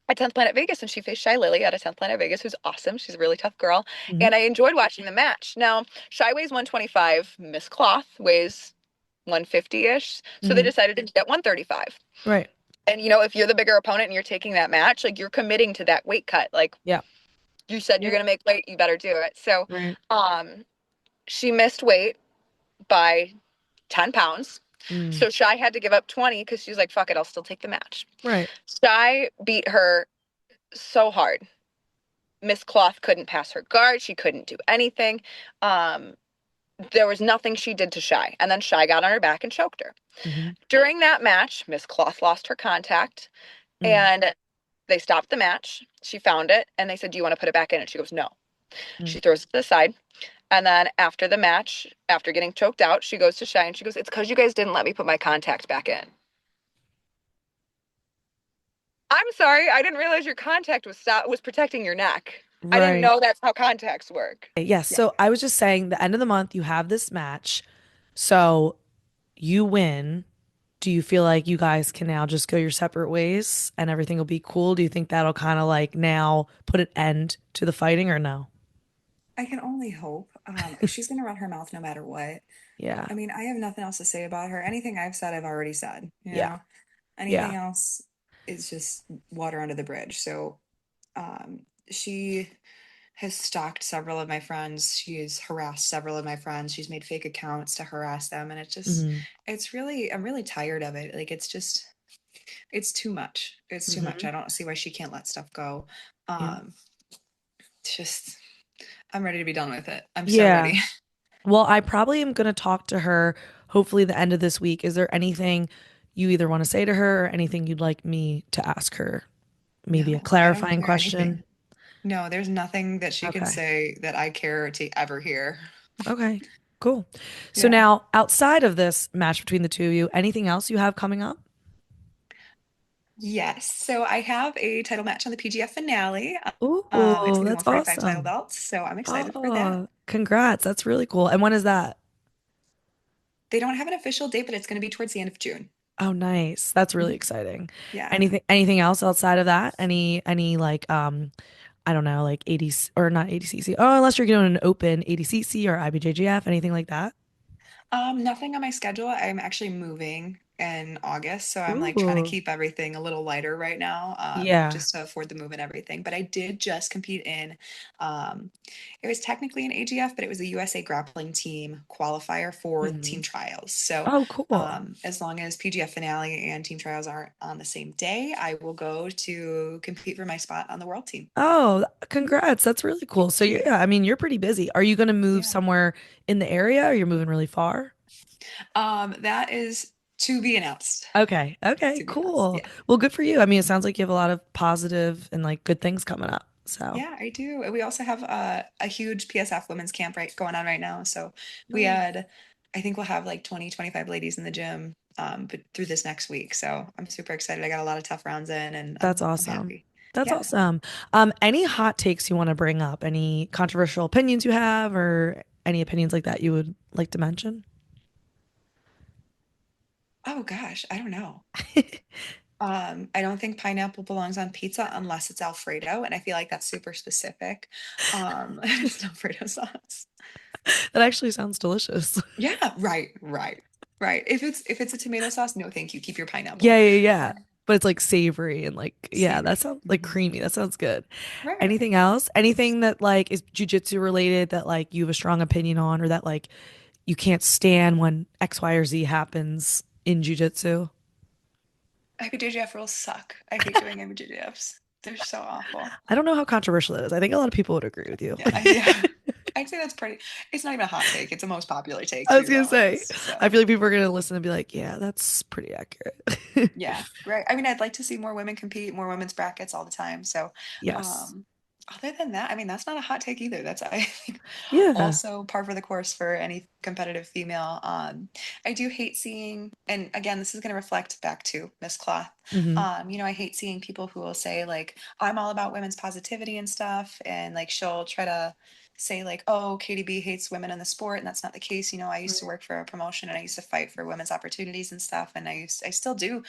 B: At 10th Planet Vegas, and she faced Shy Lily at a 10th Planet Vegas, who's awesome. She's a really tough girl.
A: Hmm.
B: And I enjoyed watching the match. Now, Shy weighs 125. Miss Cloth weighs 150-ish. So they
A: Hmm.
B: decided to get 135.
A: Right.
B: And if you're the bigger opponent and you're taking that match, like you're committing to that weight cut. Like
A: Yeah.
B: you said you're
A: Yep.
B: gonna make weight, you better do it. So
A: Right.
B: um she missed weight by 10 pounds.
A: Mm,
B: So Shy had to give up 20 because she's like, fuck it, I'll still take the match.
A: right.
B: Shy beat her so hard. Miss Cloth couldn't pass her guard. She couldn't do anything. Um, there was nothing she did to Shy. And then Shy got on her back and choked her.
A: Hmm.
B: During that match, Miss Cloth lost her contact
A: Mm,
B: and they stopped the match. She found it and they said, "Do you want to put it back in?" And she goes, "No."
A: mm.
B: She throws it to the side. And then after the match, after getting choked out, she goes to Shy and she goes, "It's because you guys didn't let me put my contact back in." I'm sorry, I didn't realize your contact was protecting your neck. I didn't
A: Right.
B: know that's how contacts work.
A: Yes.
B: Yeah.
A: So I was just saying the end of the month, you have this match. So you win. Do you feel like you guys can now just go your separate ways and everything will be cool? Do you think that'll kind of like now put an end to the fighting or no?
C: I can only hope. She's going to run her mouth no matter what.
A: Yeah.
C: I mean, I have nothing else to say about her. Anything I've said, I've already said.
A: Yeah.
C: Anything
A: Yeah.
C: else is just water under the bridge. So, she has stalked several of my friends. She's harassed several of my friends. She's made fake accounts to harass them. And
A: Hmm.
C: I'm really tired of it. Like, it's too much. It's too much.
A: Hmm.
C: I don't see why she can't let stuff go.
A: Yeah.
C: Um, It's just, I'm ready to be done with it. I'm so
A: Yeah.
C: ready.
A: Well, I probably am going to talk to her hopefully the end of this week. Is there anything you either want to say to her or anything you'd like me to ask her? Maybe a
C: No, I don't
A: clarifying
C: hear
A: question?
C: anything. No, there's nothing that she can
A: Okay.
C: say that I care to ever hear.
A: Okay. Cool. So
C: Yeah.
A: now, outside of this match between the two of you, anything else you have coming up?
C: Yes. So I have a title match on the PGF finale. It's
A: Ooh,
C: gonna be
A: that's
C: 145 title
A: awesome.
C: belts, so I'm excited for that.
A: Oh, congrats. That's really cool. And when is that?
C: They don't have an official date, but it's gonna be towards the end of June.
A: Oh, nice. That's really
C: Mhm.
A: exciting.
C: Yeah.
A: Anything else outside of that? Any like I don't know, like 80 or not ADCC. Oh, unless you're doing an open ADCC or IBJJF, anything like that?
C: Nothing on my schedule. I'm actually moving in August, so I'm like trying to
A: Ooh.
C: keep everything a little lighter right now,
A: Yeah.
C: just to afford the move and everything. But I did just compete in, um, it was technically an AGF, but it was a USA grappling team qualifier for
A: Hmm.
C: team trials. So,
A: Oh, cool.
C: as long as PGF finale and team trials aren't on the same day, I will go to compete for my spot on the world team.
A: Oh, congrats. That's really cool. So
C: Thank you.
A: yeah, I mean, you're pretty busy. Are you going to move
C: Yeah.
A: somewhere in the area or you're moving really far?
C: That is to be announced.
A: Okay. Okay,
C: To be announced.
A: cool.
C: Yeah.
A: Well, good for you. I mean, it sounds like you have a lot of positive and like good things coming up. So,
C: Yeah, I do. And we also have a huge PSF women's camp going on right now. So we
A: nice.
C: had, I think we'll have like 20, 25 ladies in the gym, but through this next week. So I'm super excited. I got a lot of tough rounds in, and
A: That's
C: I'm
A: awesome.
C: happy.
A: That's
C: Yeah.
A: awesome. Any hot takes you want to bring up? Any controversial opinions you have or any opinions like that you would like to mention?
C: Oh gosh, I don't know. I don't think pineapple belongs on pizza unless it's Alfredo, and I feel like that's super specific. It's Alfredo sauce.
A: That actually sounds delicious.
C: Yeah, right, right, right. If it's a tomato sauce, no, thank you. Keep your
A: Yeah,
C: pineapple.
A: yeah, yeah.
C: Um,
A: But it's like savory and like, yeah, that
C: Savory.
A: sounds like
C: Mhm.
A: creamy. That sounds good.
C: Right.
A: Anything else? Anything that like is jujitsu related that like you have a strong opinion on or that like you can't stand when X, Y, or Z happens in jujitsu?
C: IBJJF rules suck. I hate doing IBJJFs. They're so awful.
A: I don't know how controversial it is. I think a lot of people would agree with you.
C: Yeah, yeah. I'd say that's pretty. It's not even a hot take. It's a most popular take,
A: I
C: to
A: was
C: be
A: gonna say,
C: honest.
A: I
C: So
A: feel like people are gonna listen and be like, yeah, that's pretty accurate.
C: yeah, right. I mean, I'd like to see more women compete, more women's brackets all the time. So,
A: Yes.
C: um, other than that, I mean, that's not a hot take either. That's I think
A: Yeah.
C: also par for the course for any competitive female. I do hate seeing, and again, this is going to reflect back to Miss Cloth.
A: Hmm.
C: I hate seeing people who will say like, I'm all about women's positivity and stuff, and like she'll try to say like, oh, KDB hates women in the sport, and that's not the case. I used to work for a promotion and I used to fight for women's opportunities and stuff, and I still do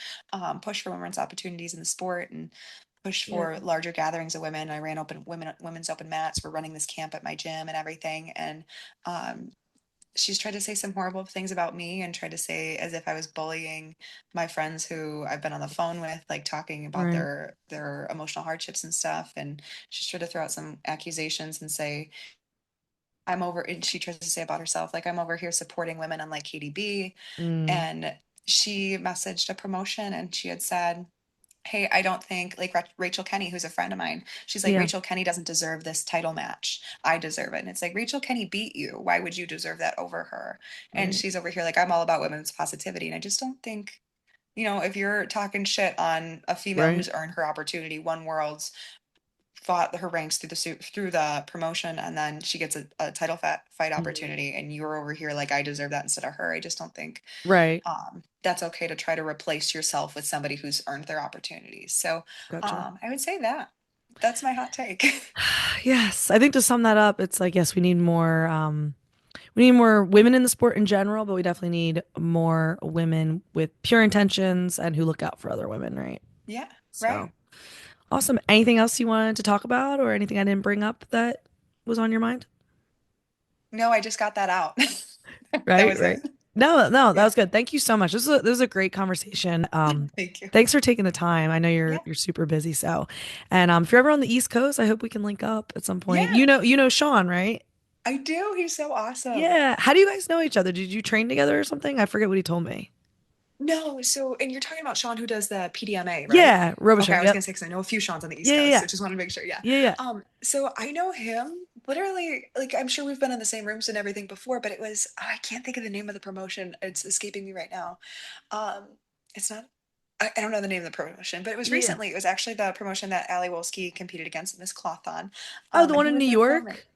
C: push for women's opportunities in the sport and push
A: Yeah.
C: for larger gatherings of women. I ran women's open mats. We're running this camp at my gym and everything. And um, she's tried to say some horrible things about me and tried to say as if I was bullying my friends who I've been on the phone with, like talking about
A: Right.
C: their emotional hardships and stuff. And she's tried to throw out some accusations and say I'm over. And she tries to say about herself like I'm over here supporting women unlike KDB.
A: Mm,
C: And she messaged a promotion and she had said, hey, I don't think like Rachel Kenny, who's a friend of mine, she's like,
A: yeah.
C: Rachel Kenny doesn't deserve this title match. I deserve it. And it's like, Rachel Kenny beat you. Why would you deserve that over her? And
A: Right.
C: she's over here like, I'm all about women's positivity. And I just don't think, if you're talking shit on a female
A: Right.
C: who's earned her opportunity, won worlds, fought her ranks through the suit through the promotion, and then she gets a title fight
A: Mhm.
C: opportunity, and you're over here like I deserve that instead of her. I just don't think
A: Right.
C: that's okay to try to replace yourself with somebody who's earned their opportunities. So
A: Gotcha.
C: I would say that that's my hot take.
A: Yes. I think to sum that up, it's like, yes, we need more women in the sport in general, but we definitely need more women with pure intentions and who look out for other women, right?
C: Yeah, right.
A: So awesome. Anything else you wanted to talk about or anything I didn't bring up that was on your mind?
C: No, I just got that out. That
A: Right,
C: was it.
A: right. No, no, that
C: Yeah.
A: was good. Thank you so much. This was a great conversation.
C: Thank you.
A: Thanks for taking the time. I know
C: Yeah.
A: you're super busy, so and if you're ever on the East Coast, I hope we can link up at some point.
C: Yeah,
A: You know Sean, right?
C: I do. He's so awesome.
A: Yeah. How do you guys know each other? Did you train together or something? I forget what he told me.
C: No, so and you're talking about Sean who does the PDMA, right?
A: Yeah,
C: Okay,
A: Robichaux.
C: I was
A: Yep.
C: gonna say because I know a few Seans on the East
A: Yeah, yeah,
C: Coast,
A: yeah,
C: so just wanted to make sure. Yeah.
A: yeah, yeah.
C: So I know him literally, like I'm sure we've been in the same rooms and everything before, but it was I can't think of the name of the promotion. It's escaping me right now. Um, it's not. I don't know the name of the promotion, but it was
A: Yeah, yeah.
C: recently. It was actually the promotion that Ali Wolski competed against Miss Cloth on,
A: Oh, the
C: and
A: one
C: he
A: in
C: was
A: New
C: there filming.
A: York.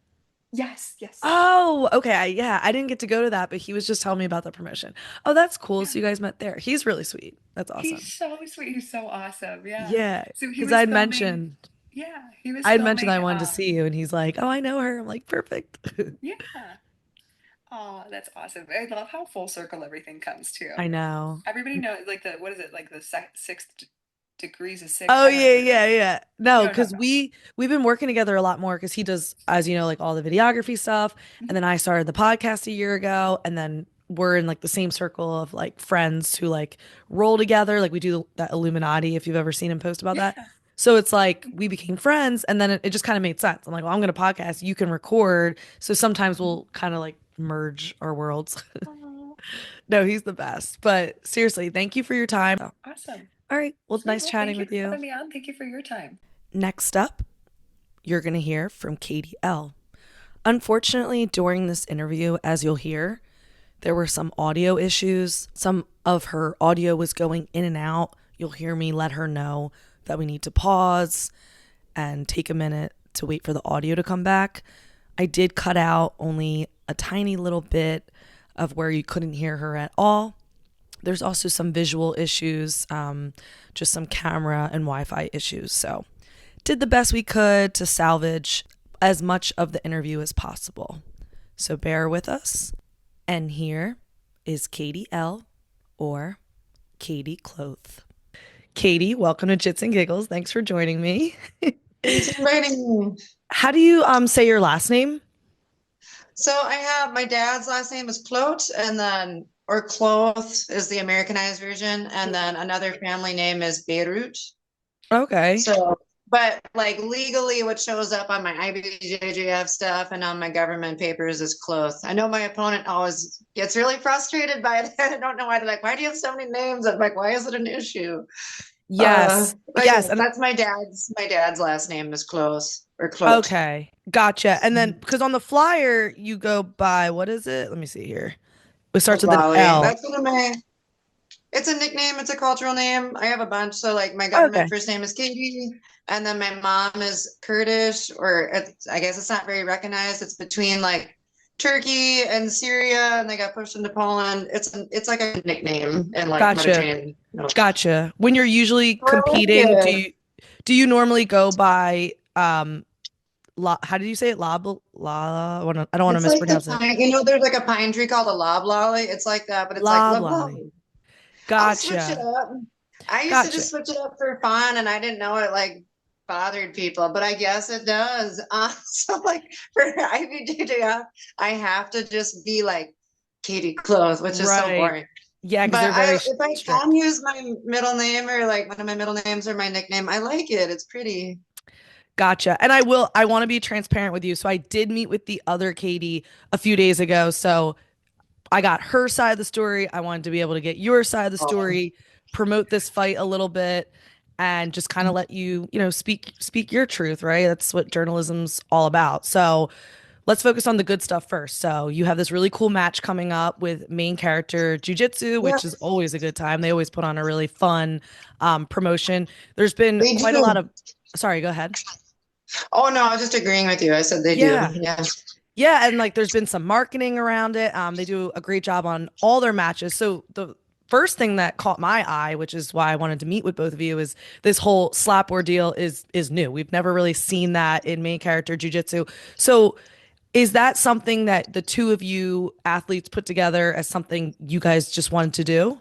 C: Yes, yes,
A: Oh, okay. Yeah, I didn't get to go to that, but he was just telling me about the promotion. Oh, that's cool.
C: yeah.
A: So you guys met there. He's really sweet. That's
C: He's
A: awesome.
C: so sweet. He's so awesome. Yeah.
A: Yeah,
C: So he
A: because
C: was filming. He was
A: I'd mentioned I
C: filming.
A: wanted to see you, and he's like, "Oh, I know her." I'm like, "Perfect."
C: Yeah. Oh, that's awesome. I love how full circle everything comes too.
A: I know.
C: Everybody knows, like the what is it, like the sixth degrees of six?
A: Oh
C: I don't know
A: yeah,
C: what it
A: yeah,
C: is.
A: yeah.
C: You
A: No,
C: know what I'm
A: because
C: talking about.
A: we've been working together a lot more because he does, as you know, like all the videography stuff, and
C: Mhm.
A: then I started the podcast a year ago, and then we're in like the same circle of like friends who like roll together. Like we do that Illuminati, if you've ever seen him post about that.
C: Yeah.
A: So it's like we became friends, and then it just kind of made sense. I'm like, well, I'm gonna podcast, you can record. So sometimes
C: Mhm.
A: we'll kind of like merge our worlds.
C: Oh,
A: No, he's the best. But seriously, thank you for your time.
C: awesome.
A: All right, well,
C: Sweet.
A: nice
C: Well,
A: chatting
C: thank you
A: with
C: for
A: you.
C: having me on. Thank you for your time.
A: Next up, you're going to hear from Katie L. Unfortunately, during this interview, as you'll hear, there were some audio issues. Some of her audio was going in and out. You'll hear me let her know that we need to pause and take a minute to wait for the audio to come back. I did cut out only a tiny little bit of where you couldn't hear her at all. There's also some visual issues, just some camera and Wi Fi issues. So, did the best we could to salvage as much of the interview as possible. So, bear with us. And here is Katie L. or Katie Cloth. Katie, welcome to Jits and Giggles. Thanks for joining me.
D: Thanks for inviting me.
A: How do you say your last name?
D: So I have my dad's last name is Clote, and then or Cloth is the Americanized version, and then another family name is Beirut.
A: Okay.
D: So, but like legally, what shows up on my IBJJF stuff and on my government papers is Cloth. I know my opponent always gets really frustrated by it. I don't know why. They're like, "Why do you have so many names?" I'm like, "Why is it an issue?"
A: Yes.
D: But yeah,
A: Yes. And
D: that's my dad's last name is Cloth or Clote.
A: okay. Gotcha. And then because on the flyer you go by what is it? Let me see here. It starts with an
D: Lolly.
A: L.
D: That's one of my It's a nickname, it's a cultural name. I have a bunch. So like my
A: Okay.
D: government first name is Katie, and then my mom is Kurdish, or I guess it's not very recognized. It's between like Turkey and Syria, and they got pushed into Poland. It's like a nickname in like
A: Gotcha.
D: Mediterranean.
A: Gotcha. When you're usually
D: I like
A: competing,
D: it.
A: do you normally go by how did you say it? I don't want to
D: It's like the
A: mispronounce it.
D: pine, there's like a pine tree called a loblolly. It's like that, but it's like
A: Loblolly.
D: loblolly. I'll switch it
A: Gotcha.
D: up. I used to
A: Gotcha.
D: just switch it up for fun, and I didn't know it like bothered people, but I guess it does. So like for IBJJF, I have to just be like Katie Close, which is so
A: Right.
D: boring.
A: Yeah, because
D: But
A: they're very
D: if I can
A: strict.
D: use my middle name or like one of my middle names or my nickname, I like it. It's pretty.
A: Gotcha. And I want to be transparent with you. So I did meet with the other Katie a few days ago. So I got her side of the story. I wanted to be able to get your side of the
D: Oh.
A: story, promote this fight a little bit, and just kind of let you, speak your truth, right? That's what journalism's all about. So let's focus on the good stuff first. So you have this really cool match coming up with main character jujitsu,
D: Yeah,
A: which is always a good time. They always put on a really fun promotion. There's been
D: they
A: quite a
D: do.
A: lot of, sorry, go ahead.
D: Oh no, I was just agreeing with you. I said they do.
A: Yeah.
D: Yeah.
A: Yeah, and like there's been some marketing around it. They do a great job on all their matches. So the first thing that caught my eye, which is why I wanted to meet with both of you, is this whole slap ordeal is new. We've never really seen that in main character jujitsu. So is that something that the two of you athletes put together as something you guys just wanted to do?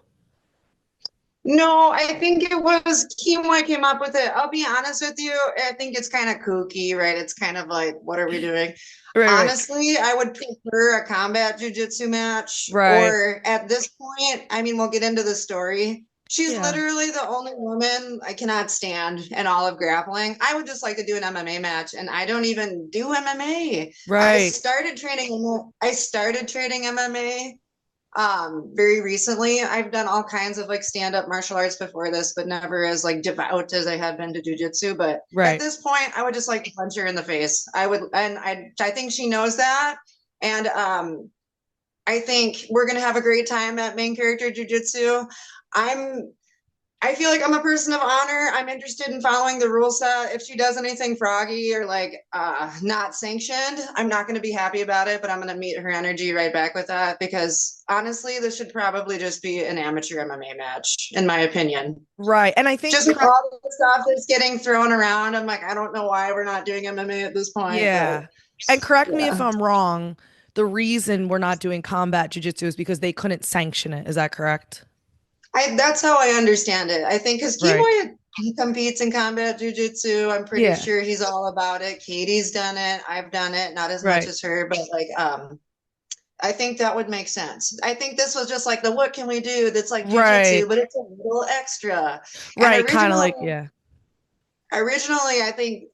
D: No, I think it was Kimoy came up with it. I'll be honest with you. I think it's kind of kooky, right? It's kind of like, what are we doing?
A: Right, right,
D: Honestly, I would prefer a combat jujitsu match,
A: right.
D: or at this point, I mean, we'll get into the story. She's
A: Yeah,
D: literally the only woman I cannot stand in all of grappling. I would just like to do an MMA match, and I don't even do MMA.
A: right.
D: I started training MMA very recently. I've done all kinds of like stand-up martial arts before this, but never as like devout as I have been to jujitsu. But at
A: Right.
D: this point, I would just like to punch her in the face. I would, and I think she knows that. And I think we're gonna have a great time at main character jujitsu. I'm I feel like I'm a person of honor. I'm interested in following the rule set. If she does anything froggy or like not sanctioned, I'm not going to be happy about it, but I'm going to meet her energy right back with that because honestly, this should probably just be an amateur MMA match, in my opinion.
A: Right. And I think
D: Just with all the stuff that's getting thrown around, I'm like, I don't know why we're not doing MMA at this point, but
A: yeah. And correct me if
D: yeah.
A: I'm wrong. The reason we're not doing combat jujitsu is because they couldn't sanction it. Is that correct?
D: That's how I understand it. I think because
A: Right.
D: Keyboy he competes in combat jujitsu. I'm pretty
A: Yeah.
D: sure he's all about it. Katie's done it. I've done it, not as much
A: Right.
D: as her, but like I think that would make sense. I think this was just like the what can we do that's like
A: Right.
D: jujitsu, but it's a little extra. And
A: Right. Kind of like, yeah.
D: originally I think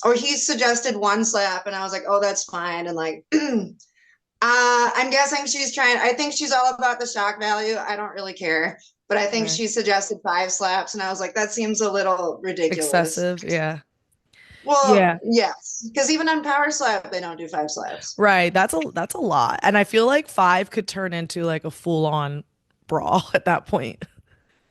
D: or he suggested one slap and I was like, oh, that's fine. And like I'm guessing I think she's all about the shock value. I don't really care. But I think
A: Right.
D: she suggested 5 slaps, and I was like, that seems a little ridiculous.
A: Excessive. Yeah.
D: Well,
A: Yeah.
D: yes, because even on Power Slap, they don't do 5 slaps.
A: Right. That's a lot. And I feel like five could turn into like a full-on brawl at that point.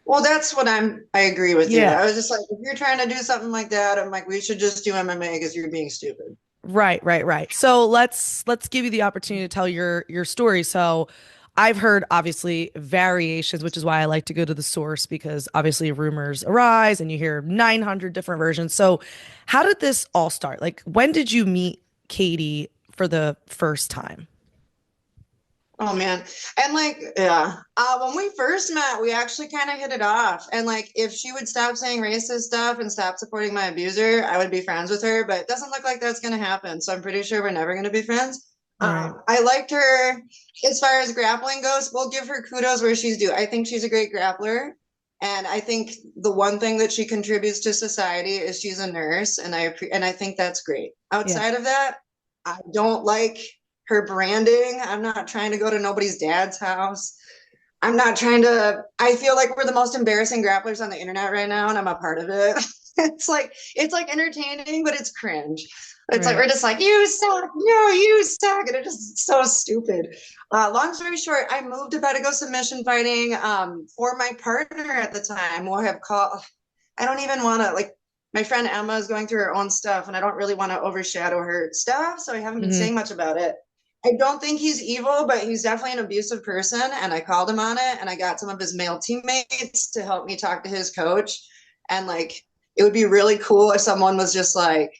D: Well, that's what I agree with you.
A: Yeah.
D: I was just like, if you're trying to do something like that, I'm like, we should just do MMA because you're being stupid.
A: Right, right, right. So let's give you the opportunity to tell your story. So I've heard obviously variations, which is why I like to go to the source because obviously rumors arise and you hear 900 different versions. So how did this all start? Like when did you meet Katie for the first time?
D: Oh man. And like, yeah. When we first met, we actually kind of hit it off. And like, if she would stop saying racist stuff and stop supporting my abuser, I would be friends with her. But it doesn't look like that's going to happen. So I'm pretty sure we're never going to be friends.
A: Right.
D: I liked her as far as grappling goes. We'll give her kudos where she's due. I think she's a great grappler. And I think the one thing that she contributes to society is she's a nurse, and I think that's great.
A: Yeah.
D: Outside of that, I don't like her branding. I'm not trying to go to nobody's dad's house. I'm not trying to, I feel like we're the most embarrassing grapplers on the internet right now, and I'm a part of it. It's like entertaining, but it's cringe. It's like
A: Right.
D: we're just like, you suck, no, you suck. And it's just so stupid. Long story short, I moved to Pedigo submission fighting for my partner at the time. We'll have called, I don't even want to like my friend Emma is going through her own stuff, and I don't really want to overshadow her stuff, so I haven't been
A: Hmm.
D: saying much about it. I don't think he's evil, but he's definitely an abusive person. And I called him on it, and I got some of his male teammates to help me talk to his coach. And like, it would be really cool if someone was just like,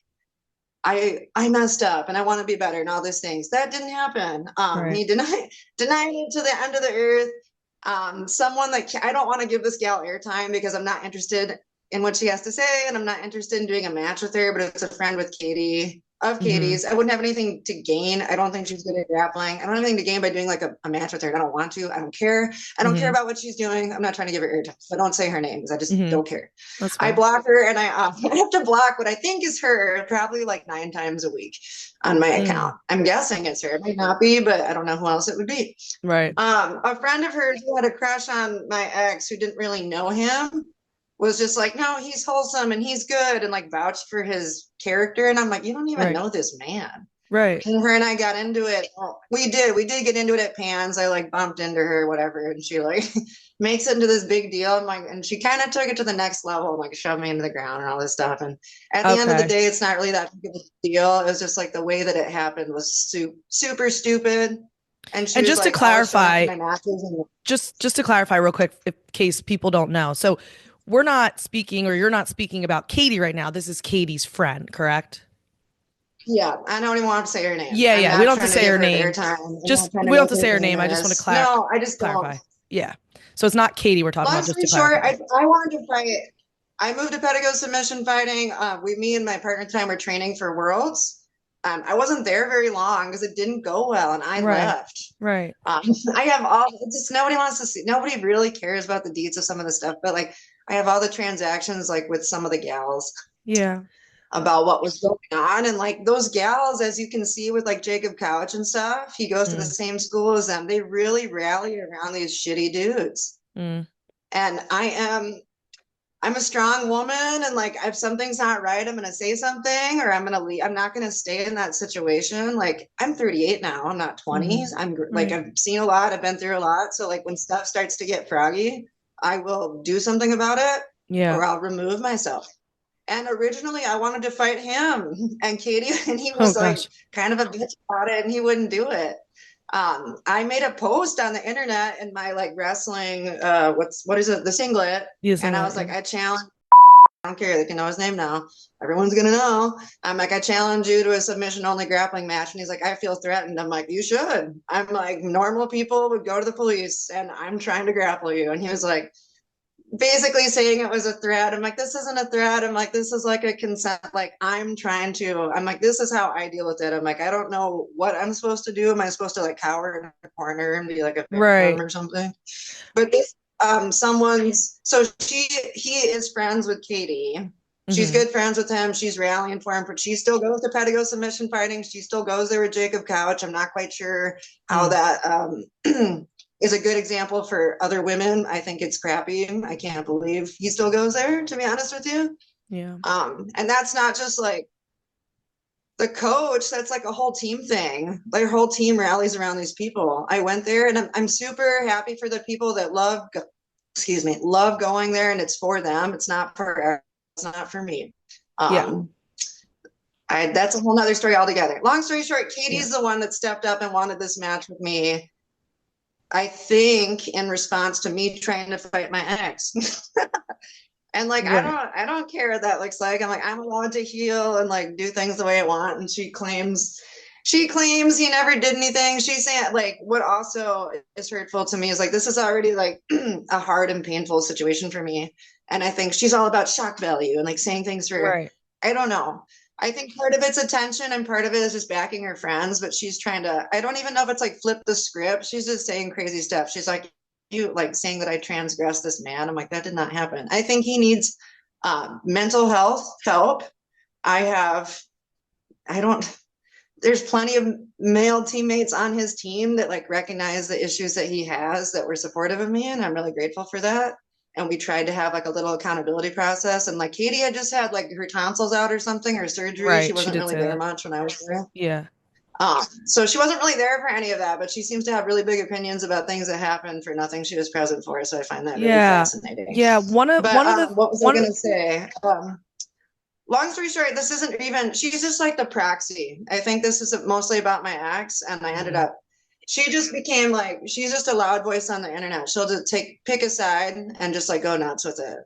D: I messed up and I want to be better and all these things. That didn't happen.
A: Right.
D: He denied it to the end of the earth. Someone that I don't want to give this gal airtime because I'm not interested in what she has to say, and I'm not interested in doing a match with her. But it's a friend with Katie of
A: Hmm.
D: Katie's. I wouldn't have anything to gain. I don't think she's good at grappling. I don't have anything to gain by doing like a match with her. I don't want to. I don't care. I don't care
A: Hmm.
D: about what she's doing. I'm not trying to give her airtime. So I don't say her name because I just
A: Hmm.
D: don't care.
A: That's
D: I
A: fair.
D: block her, and I have to block what I think is her probably like 9 times a week on my
A: Mm.
D: account. I'm guessing it's her. It might not be, but I don't know who else it would be.
A: Right.
D: A friend of hers who had a crush on my ex who didn't really know him was just like, no, he's wholesome and he's good, and like vouched for his character. And I'm like, you don't even
A: Right.
D: know this man.
A: Right.
D: And her and I got into it. We did get into it at Pans. I like bumped into her, whatever, and she like makes it into this big deal. I'm like, and she kind of took it to the next level, and like shoved me into the ground and all this stuff. And at the end of the
A: Okay.
D: day, it's not really that big of a deal. It was just like the way that it happened was super stupid. And she
A: And
D: was
A: just to
D: like always showing up to
A: clarify,
D: my matches, and
A: just to clarify real quick, in case people don't know. So we're not speaking or you're not speaking about Katie right now. This is Katie's friend, correct?
D: yeah, I don't even want to say her name.
A: Yeah,
D: I'm
A: yeah. We
D: not
A: don't have to
D: trying to
A: say
D: give
A: her
D: her
A: name.
D: airtime. I'm not
A: Just
D: trying to
A: we don't have
D: make
A: to
D: her
A: say her name. I just want to
D: famous. No, I just don't.
A: clarify. Yeah. So it's not Katie we're talking
D: Long
A: about, just
D: story
A: to
D: short,
A: clarify.
D: I wanted to fight. I moved to Pedigo submission fighting. Me and my partner at the time were training for Worlds. I wasn't there very long because it didn't go well, and I
A: Right.
D: left.
A: Right.
D: Um, I have all just nobody wants to see. Nobody really cares about the deeds of some of the stuff, but like I have all the transactions like with some of the gals.
A: Yeah.
D: about what was going on. And like those gals, as you can see with like Jacob Couch and stuff, he goes to the
A: Mm,
D: same school as them. They really rally around these shitty dudes.
A: mm,
D: And I'm a strong woman, and like if something's not right, I'm gonna say something, or I'm gonna leave. I'm not gonna stay in that situation. Like I'm 38 now, I'm not 20.
A: mhm.
D: I'm like
A: Right.
D: I've seen a lot, I've been through a lot. So like when stuff starts to get froggy, I will do something about it,
A: Yeah.
D: or I'll remove myself. And originally I wanted to fight him and Katie, and he
A: Oh
D: was like
A: gosh.
D: kind of a bitch about it, and he wouldn't do it. I made a post on the internet in my like wrestling, what is it, the singlet,
A: You
D: and I
A: singlet.
D: was
A: Yeah.
D: like, I challenge. I don't care. They can know his name now. Everyone's gonna know. I'm like, I challenge you to a submission only grappling match. And he's like, I feel threatened. I'm like, you should. I'm like, normal people would go to the police and I'm trying to grapple you. And he was like, basically saying it was a threat. I'm like, this isn't a threat. I'm like, this is like a consent. Like, I'm like, this is how I deal with it. I'm like, I don't know what I'm supposed to do. Am I supposed to like cower in a corner and be like a victim
A: Right.
D: or something? But this someone's so he is friends with Katie. She's
A: Mhm.
D: good friends with him. She's rallying for him, but she still goes to Pedigo submission fighting. She still goes there with Jacob Couch. I'm not quite sure how
A: Mm.
D: that is a good example for other women. I think it's crappy. I can't believe he still goes there, to be honest with you.
A: Yeah.
D: And that's not just like the coach, that's like a whole team thing. Their whole team rallies around these people. I went there and I'm super happy for the people that love going there, and it's for them. It's not for me.
A: Yeah.
D: Um, that's a whole nother story altogether. Long story short,
A: Yeah.
D: Katie's the one that stepped up and wanted this match with me. I think in response to me trying to fight my ex. And like
A: Right.
D: I don't care what that looks like. I'm like, I'm allowed to heal and like do things the way I want. And she claims he never did anything. She's saying like what also is hurtful to me is like this is already like a hard and painful situation for me. And I think she's all about shock value and like saying things for
A: Right.
D: I don't know. I think part of it's attention and part of it is just backing her friends, but she's trying to I don't even know if it's like flip the script. She's just saying crazy stuff. She's like, you like saying that I transgressed this man. I'm like, that did not happen. I think he needs mental health help. I have, I don't, there's plenty of male teammates on his team that like recognize the issues that he has that were supportive of me. And I'm really grateful for that. And we tried to have like a little accountability process. And like Katie had just had like her tonsils out or something, her surgery. She
A: Right. She
D: wasn't
A: did
D: really
A: say
D: there
A: that.
D: much when I was there.
A: Yeah.
D: So she wasn't really there for any of that, but she seems to have really big opinions about things that happened for nothing she was present for. So I find that very
A: Yeah.
D: fascinating.
A: Yeah.
D: But
A: The
D: what was I
A: one.
D: going to say? Long story short, this isn't even, she's just like the proxy. I think this is mostly about my ex, and I ended
A: Mhm.
D: up, she just became like, she's just a loud voice on the internet. She'll just pick a side and just like go nuts with it.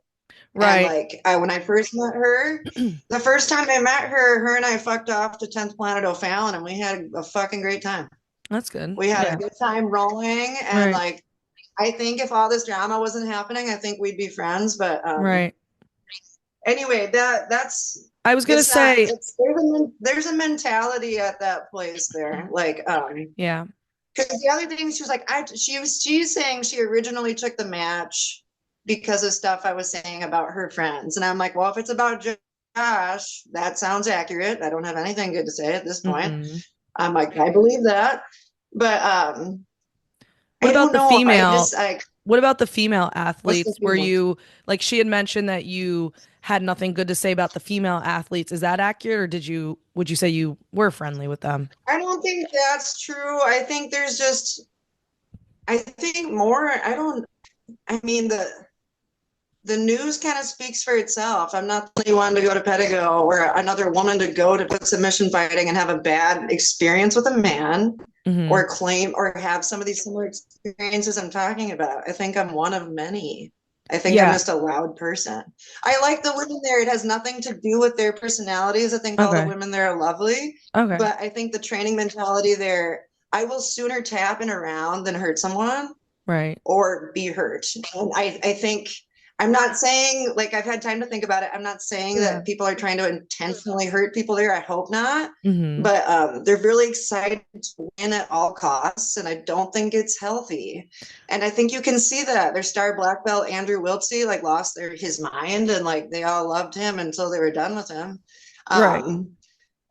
D: And
A: Right.
D: like when I first met her, the first time I met her, her and I fucked off to 10th Planet O'Fallon, and we had a fucking great time.
A: That's good.
D: We had a
A: Yeah.
D: good time rolling, and
A: Right.
D: like I think if all this drama wasn't happening, I think we'd be friends. But
A: Right.
D: anyway, that's
A: I was gonna
D: it's not
A: say.
D: it's there's a mentality at that place there. Like
A: Yeah.
D: because the other thing she was like she's saying she originally took the match because of stuff I was saying about her friends. And I'm like, well, if it's about Josh, that sounds accurate. I don't have anything good to say at this point.
A: Hmm.
D: I'm like, I believe that. But
A: What
D: I
A: about
D: don't
A: the
D: know.
A: female?
D: I
A: What about the female
D: what's the
A: athletes? Were
D: female?
A: you like she had mentioned that you had nothing good to say about the female athletes? Is that accurate, or would you say you were friendly with them?
D: I don't think that's true. I think there's just I think more I don't I mean the news kind of speaks for itself. I'm not the only one to go to Pedigo or another woman to go to submission fighting and have a bad experience with a man
A: Hmm.
D: or claim or have some of these similar experiences I'm talking about. I think I'm one of many. I think I'm
A: Yeah.
D: just a loud person. I like the women there. It has nothing to do with their personalities. I think all the
A: Okay.
D: women there are lovely,
A: Okay.
D: but I think the training mentality there, I will sooner tap in a round than hurt someone
A: Right.
D: or be hurt. And I think I'm not saying like I've had time to think about it. I'm not saying
A: Yeah.
D: that people are trying to intentionally hurt people there. I hope not.
A: Hmm.
D: But they're really excited to win at all costs, and I don't think it's healthy. And I think you can see that their star black belt Andrew Wiltsey like lost his mind, and like they all loved him until they were done with him.
A: Right.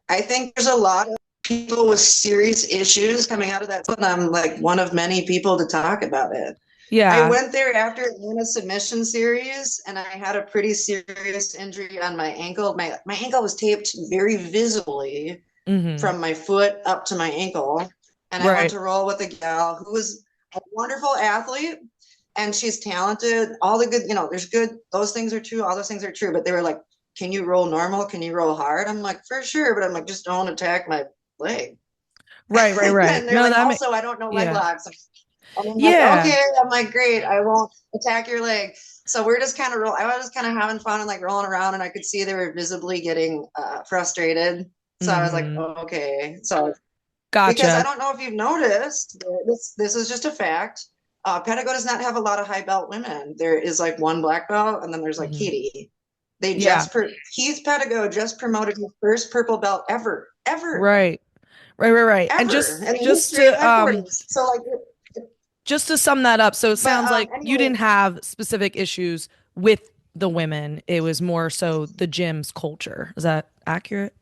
D: I think there's a lot of people with serious issues coming out of that, and I'm like one of many people to talk about it. I
A: Yeah.
D: went there after Atlanta submission series, and I had a pretty serious injury on my ankle. My ankle was taped very visibly
A: Mm-hmm.
D: from my foot up to my ankle, and I went
A: Right.
D: to roll with a gal who was a wonderful athlete, and she's talented. All the good, there's good. Those things are true. All those things are true. But they were like, "Can you roll normal? Can you roll hard?" I'm like, "For sure," but I'm like, "Just don't attack my leg."
A: Right. Right. Right.
D: And they're
A: No,
D: like,
A: that makes,
D: "Also, I don't know leg
A: yeah.
D: locks." And I'm like,
A: Yeah.
D: "Okay." I'm like, "Great. I won't attack your leg." So we're just kind of I was just kind of having fun and like rolling around, and I could see they were visibly getting frustrated. So I was like,
A: Mm-hmm.
D: oh, "Okay." So because I
A: Gotcha.
D: don't know if you've noticed, this is just a fact. Pedigo does not have a lot of high belt women. There is like one black belt, and then there's like
A: Mm-hmm.
D: Katie. They
A: Yeah.
D: just Keith Pedigo just promoted his first purple belt ever, ever,
A: Right. Right. Right. Right. And
D: ever in the
A: just
D: history of
A: to
D: headquarters. So like,
A: just to sum that up, so it
D: but
A: sounds like you
D: anyway,
A: didn't have specific issues with the women. It was more so the gym's culture. Is that accurate?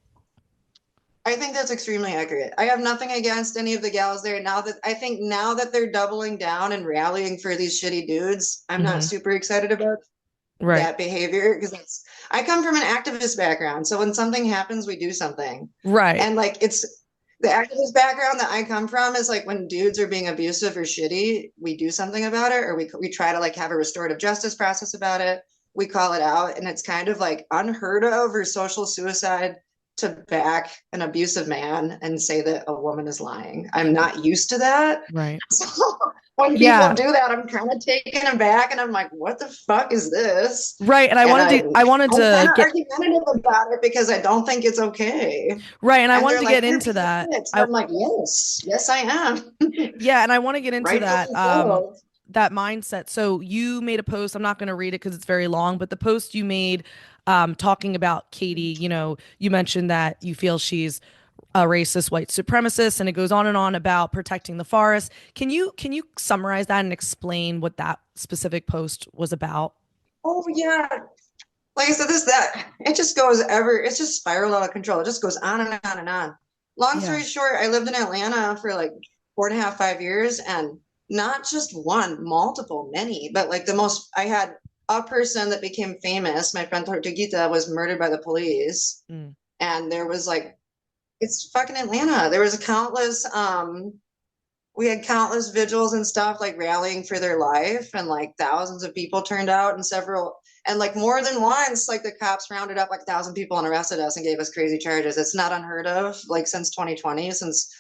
D: I think that's extremely accurate. I have nothing against any of the gals there. Now that they're doubling down and rallying for these shitty dudes, I'm not
A: Mm-hmm.
D: super excited about
A: Right.
D: that behavior because I come from an activist background. So when something happens, we do something.
A: Right.
D: And like it's the activist background that I come from is like when dudes are being abusive or shitty, we do something about it, or we try to like have a restorative justice process about it. We call it out, and it's kind of like unheard of or social suicide to back an abusive man and say that a woman is lying. I'm not used to that.
A: Right.
D: So when people
A: Yeah.
D: do that, I'm kind of taken aback and I'm like, what the fuck is this?
A: Right. And
D: And
A: I wanted
D: I'm kind
A: to
D: of
A: get
D: argumentative about it because I don't think it's okay.
A: right. And I
D: And
A: wanted
D: they're
A: to
D: like,
A: get
D: you're
A: into
D: being
A: that.
D: fixed. I'm like, yes, yes, I am.
A: Yeah. And I want to get into that.
D: Rightfully so.
A: That mindset. So you made a post. I'm not going to read it because it's very long, but the post you made talking about Katie, you mentioned that you feel she's a racist white supremacist, and it goes on and on about protecting the forest. Can you summarize that and explain what that specific post was about?
D: Oh yeah. Like I said, it just goes it's just spiraled out of control. It just goes on and on and on. Long
A: Yeah.
D: story short, I lived in Atlanta for like 4.5, 5 years, and not just one, multiple, many, but like I had a person that became famous. My friend Tortuguita was murdered by the police.
A: Mm.
D: And there was like, it's fucking Atlanta. There was we had countless vigils and stuff like rallying for their life, and like thousands of people turned out, and like more than once like the cops rounded up like 1,000 people and arrested us and gave us crazy charges. It's not unheard of, like since 2020, since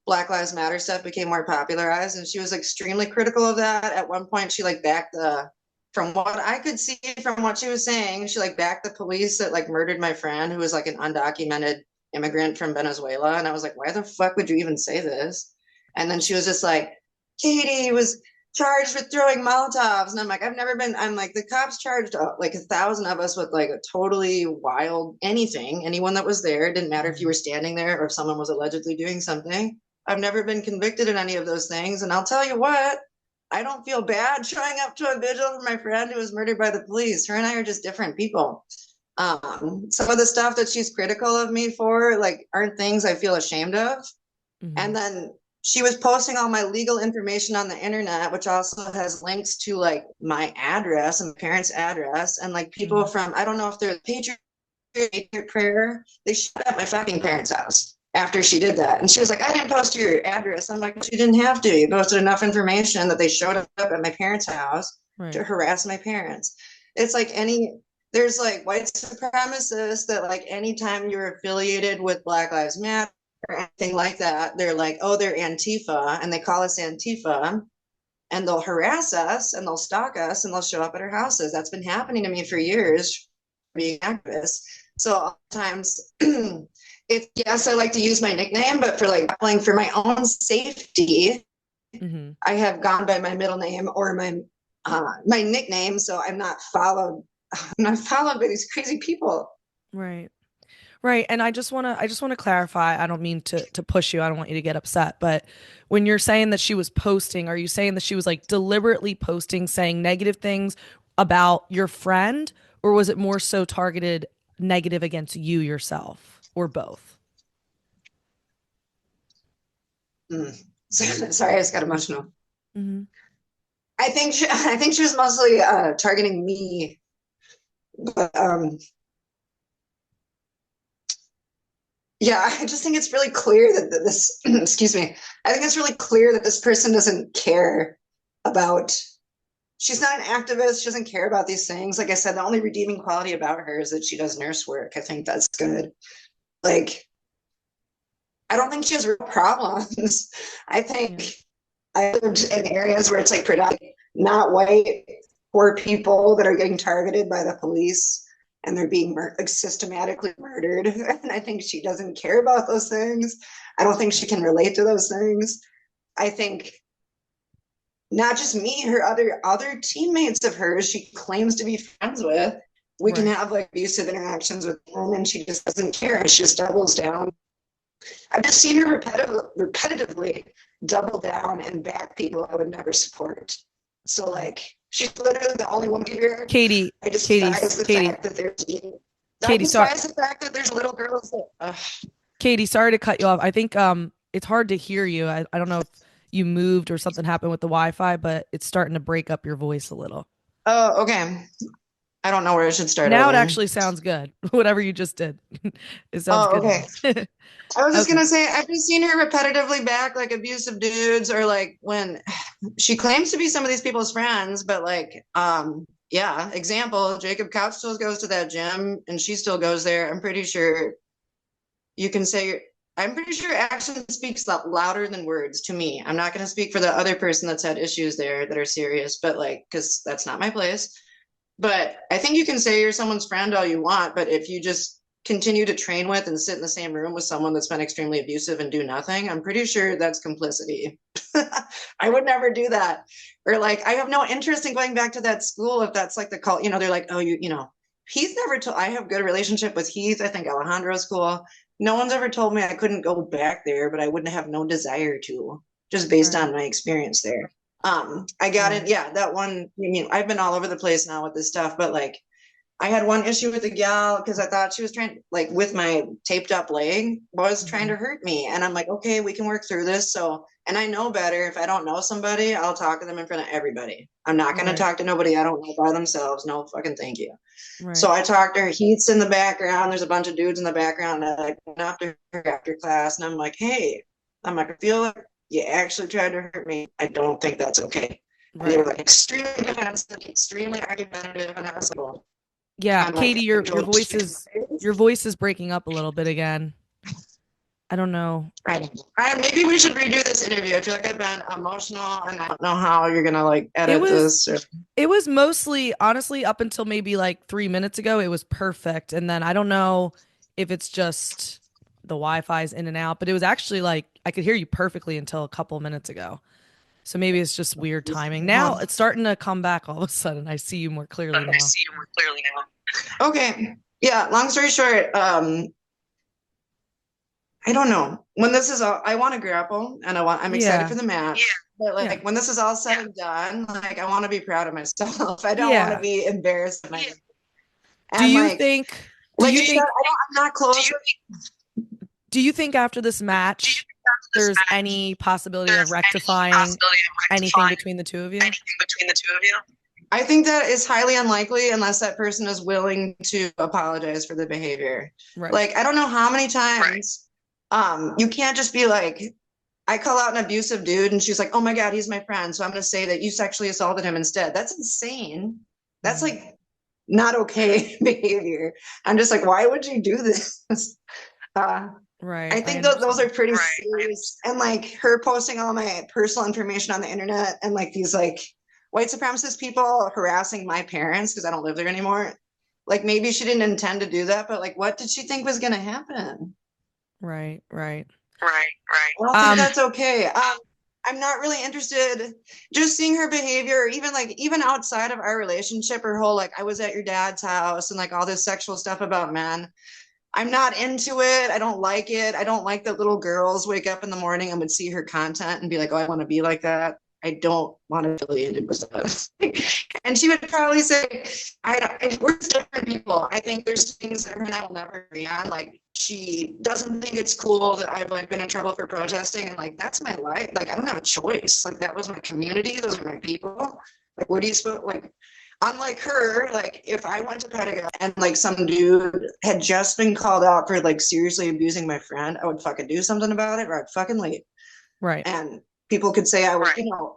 D: Black Lives Matter stuff became more popularized. And she was extremely critical of that. At one point she like backed the from what I could see from what she was saying, she like backed the police that like murdered my friend who was like an undocumented immigrant from Venezuela. And I was like, why the fuck would you even say this? And then she was just like, Katie was charged with throwing Molotovs. And I'm like, the cops charged like 1,000 of us with like a totally wild anything. Anyone that was there, it didn't matter if you were standing there or if someone was allegedly doing something. I've never been convicted in any of those things. And I'll tell you what, I don't feel bad showing up to a vigil for my friend who was murdered by the police. Her and I are just different people. Some of the stuff that she's critical of me for, like, aren't things I feel ashamed of.
A: Hmm.
D: And then she was posting all my legal information on the internet, which also has links to like my address and my parents' address. And like people
A: Hmm.
D: from, I don't know if they're Patriot Prayer, they shut up my fucking parents' house after she did that. And she was like, I didn't post your address. I'm like, you didn't have to. You posted enough information that they showed up at my parents' house to
A: Right.
D: harass my parents. It's like there's like white supremacists that like anytime you're affiliated with Black Lives Matter or anything like that, they're like, oh, they're Antifa, and they call us Antifa, and they'll harass us and they'll stalk us and they'll show up at our houses. That's been happening to me for years, being activist. So times it's yes, I like to use my nickname, but for like playing for my own safety,
A: Hmm.
D: I have gone by my middle name or my nickname, so I'm not followed. I'm not followed by these crazy people.
A: Right. Right. And I just want to clarify. I don't mean to push you. I don't want you to get upset, but when you're saying that she was posting, are you saying that she was like deliberately posting saying negative things about your friend, or was it more so targeted negative against you yourself, or both?
D: Sorry, I just got emotional.
A: Mm-hmm.
D: I think she was mostly targeting me, but yeah, I just think it's really clear that this excuse me. I think it's really clear that this person doesn't care about. She's not an activist. She doesn't care about these things. Like I said, the only redeeming quality about her is that she does nurse work. I think that's good. Like, I don't think she has real problems. I think I lived in areas where it's like predominantly not white, poor people that are getting targeted by the police and they're being like, systematically murdered. And I think she doesn't care about those things. I don't think she can relate to those things. I think not just me, her other teammates of hers she claims to be friends with. We can
A: Right.
D: have like abusive interactions with them and she just doesn't care. She just doubles down. I've just seen her repetitively double down and back people I would never support. So like she's literally the only woman here.
A: Katie,
D: I despise the
A: Katie,
D: fact that there's I
A: Katie, sorry,
D: despise the fact that there's little girls that
A: Katie, sorry to cut you off. I think it's hard to hear you. I don't know if you moved or something happened with the Wi-Fi, but it's starting to break up your voice a little.
D: oh, okay. I don't know where I should start
A: Now it
D: over.
A: actually sounds good. Whatever you just did. It sounds
D: Oh,
A: good
D: okay.
A: now.
D: I was just
A: Okay.
D: gonna say I've just seen her repetitively back like abusive dudes or like when she claims to be some of these people's friends, but like yeah, example, Jacob Couch still goes to that gym and she still goes there. I'm pretty sure you can say I'm pretty sure action speaks louder than words to me. I'm not going to speak for the other person that's had issues there that are serious, but like, because that's not my place. But I think you can say you're someone's friend all you want, but if you just continue to train with and sit in the same room with someone that's been extremely abusive and do nothing, I'm pretty sure that's complicity. I would never do that. Or like, I have no interest in going back to that school if that's like the cult, they're like, oh, Heath never told, I have good relationship with Heath. I think Alejandro's cool. No one's ever told me I couldn't go back there, but I wouldn't have no desire to, just based
A: Right.
D: on my experience there. I got it. Yeah, that one. I've been all over the place now with this stuff, but like, I had one issue with a gal because I thought she was trying, like, with my taped up leg, was trying to hurt me, and I'm like, okay, we can work through this. So, and I know better. If I don't know somebody, I'll talk to them in front of everybody. I'm not going to
A: Right.
D: talk to nobody I don't know by themselves. No fucking thank you.
A: Right.
D: So I talked to her. Heath's in the background. There's a bunch of dudes in the background. And I went after her after class, and I'm like, hey, I feel like you actually tried to hurt me. I don't think that's okay. And they were like extremely defensive, extremely argumentative, and I was like, well,
A: Yeah,
D: I'm
A: Katie,
D: like,
A: your voice is breaking up a little bit again. I don't know.
D: Maybe we should redo this interview. I feel like I've been emotional, and I don't know how you're gonna like edit this.
A: It was mostly, honestly, up until maybe like 3 minutes ago, it was perfect. And then I don't know if it's just the Wi-Fi's in and out, but it was actually like I could hear you perfectly until a couple minutes ago. So maybe it's just weird timing. Now it's starting to come back all of a sudden. I see you more clearly now.
D: Okay. Yeah. Long story short, I don't know when this is all. I want to grapple, and I'm excited for the match. Yeah. But like when this is all said and done, like I want to be proud of myself. I don't want to be embarrassed.
A: Do you think?
D: I'm not close.
A: Do you think after this match, there's any possibility of rectifying anything between the two of you?
D: I think that is highly unlikely unless that person is willing to apologize for the behavior.
A: Right.
D: Like, I don't know how many times you can't just be like, I call out an abusive dude and she's like, oh my God, he's my friend. So I'm going to say that you sexually assaulted him instead. That's insane. That's like not okay behavior. I'm just like, why would you do this?
A: Right.
D: I think those are pretty serious. And like her posting all my personal information on the internet and like these like white supremacist people harassing my parents because I don't live there anymore. Like maybe she didn't intend to do that, but like what did she think was going to happen?
A: Right.
D: I don't think that's okay. I'm not really interested just seeing her behavior, even outside of our relationship, her whole like I was at your dad's house and like all this sexual stuff about men. I'm not into it. I don't like it. I don't like that little girls wake up in the morning and would see her content and be like, oh, I want to be like that. I don't want to affiliate with us. And she would probably say, we're different people. I think there's things that her and I will never agree on. Like, she doesn't think it's cool that I've like been in trouble for protesting, and like that's my life. Like, I don't have a choice. Like, that was my community, those are my people. Like, what do you supposed like? Unlike her, like if I went to Pentagon and like some dude had just been called out for like seriously abusing my friend, I would fucking do something about it, or I'd fucking leave.
A: Right.
D: And people could say I was,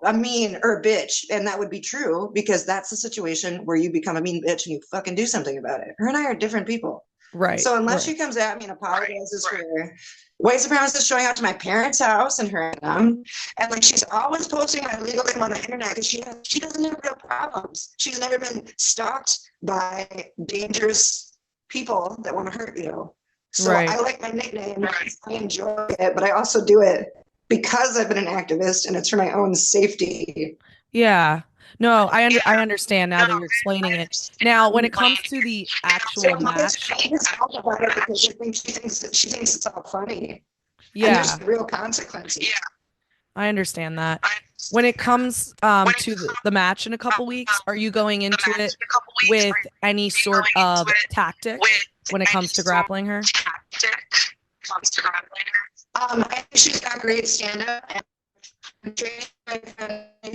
D: a mean or a bitch, and that would be true because that's the situation where you become a mean bitch and you fucking do something about it. Her and I are different people.
A: Right.
D: So unless she comes at me and apologizes for white supremacists showing up to my parents' house and her and like she's always posting my legal name on the internet because she doesn't have real problems. She's never been stalked by dangerous people that want to hurt you. So I like my nickname. I enjoy it, but I also do it because I've been an activist and it's for my own safety.
A: Yeah. No, I understand now that you're explaining it. Now, when it comes to the actual match,
D: She thinks it's all funny.
A: yeah,
D: and there's real consequences.
A: I understand that. When it comes to the match in a couple weeks, are you going into it with any sort of tactic when it comes to grappling her?
D: I think she's got great stand-up.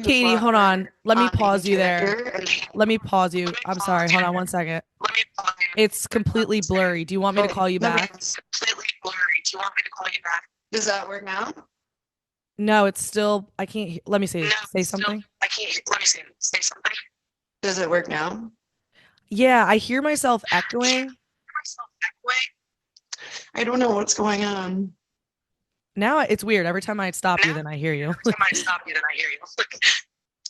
A: Katie, hold on. Let me pause you there. Let me pause you. I'm sorry. Hold on one second. It's completely blurry. Do you want me to call you back?
D: Does that work now?
A: No, it's still, I can't, let me say something.
D: Does it work now?
A: Yeah, I hear myself echoing.
D: I don't know what's going on.
A: Now it's weird. Every time I stop you, then I hear you.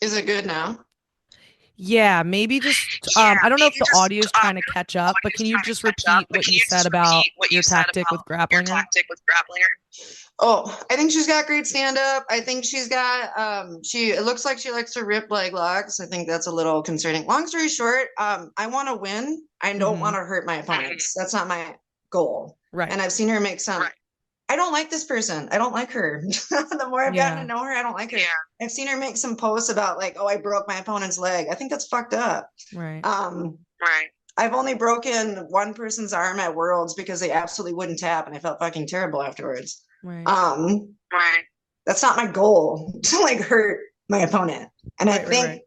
D: Is it good now?
A: Yeah, maybe just, I don't know if the audio is trying to catch up, but can you just repeat what you said about your tactic with grappling her?
D: Oh, I think she's got great stand-up. I think she's got, it looks like she likes to rip leg locks. I think that's a little concerning. Long story short, I want to win. I don't want to hurt my opponents. That's not my goal.
A: Right.
D: And I've seen her make some. I don't like this person. I don't like her. The more I've gotten to know her, I don't like her. I've seen her make some posts about like, oh, I broke my opponent's leg. I think that's fucked up.
A: Right.
D: I've only broken one person's arm at Worlds because they absolutely wouldn't tap, and I felt fucking terrible afterwards.
A: Right.
D: That's not my goal to like hurt my opponent. And I think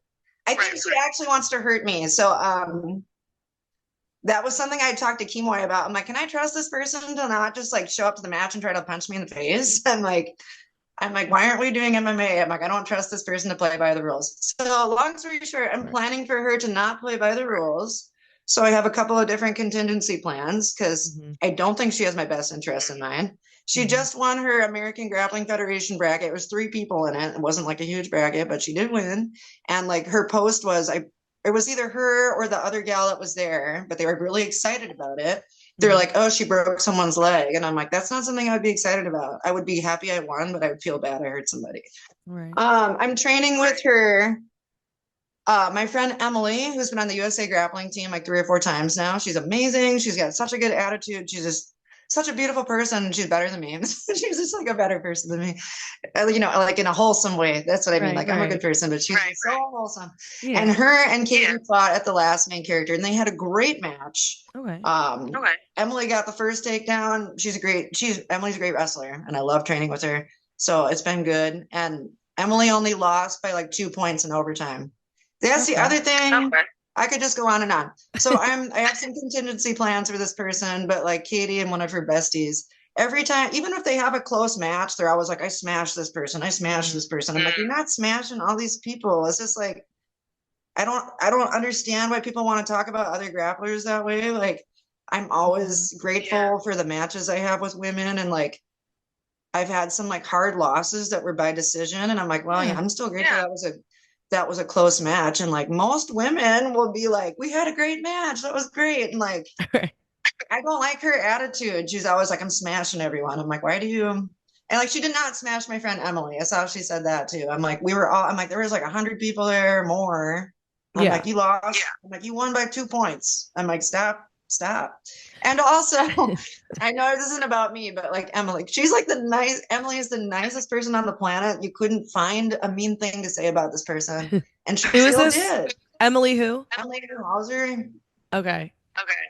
D: she actually wants to hurt me. So that was something I talked to Kimoy about. I'm like, can I trust this person to not just like show up to the match and try to punch me in the face? I'm like, why aren't we doing MMA? I'm like, I don't trust this person to play by the rules. So long story short, I'm planning for her to not play by the rules. So I have a couple of different contingency plans because I don't think she has my best interests in mind. She just won her American Grappling Federation bracket. It was 3 people in it. It wasn't like a huge bracket, but she did win. And like her post was, it was either her or the other gal that was there, but they were really excited about it. They're like, oh, she broke someone's leg. And I'm like, that's not something I would be excited about. I would be happy I won, but I would feel bad I hurt somebody.
A: Right.
D: I'm training with her. My friend Emily, who's been on the USA grappling team like 3 or 4 times now. She's amazing. She's got such a good attitude. She's just such a beautiful person. She's better than me. She's just like a better person than me, like in a wholesome way. That's what I mean. Like I'm a good person, but she's so wholesome. Yeah. And her and Katie fought at the last main character, and they had a great match.
A: Okay.
D: Emily got the first takedown. Emily's a great wrestler, and I love training with her. So it's been good. And Emily only lost by like 2 points in overtime. That's the other thing. I could just go on and on. So I have some contingency plans for this person, but like Katie and one of her besties, every time, even if they have a close match, they're always like, I smashed this person. I smashed this person. I'm like, you're not smashing all these people. It's just like, I don't understand why people want to talk about other grapplers that way. Like, I'm always grateful for the matches I have with women. And like, I've had some like hard losses that were by decision. And I'm like, well, I'm still grateful that was a close match. And like most women will be like, we had a great match. That was great. And like, I don't like her attitude. She's always like, I'm smashing everyone. I'm like, why do you? And like, she did not smash my friend Emily. I saw she said that too. I'm like, there was like 100 people there more. I'm like, you lost. I'm like, you won by 2 points. I'm like, stop stop. And also, I know this isn't about me, but like Emily, she's like Emily is the nicest person on the planet. You couldn't find a mean thing to say about this person. And she
A: Who is
D: still
A: this?
D: did.
A: Emily who?
D: Emily Hauser.
A: Okay.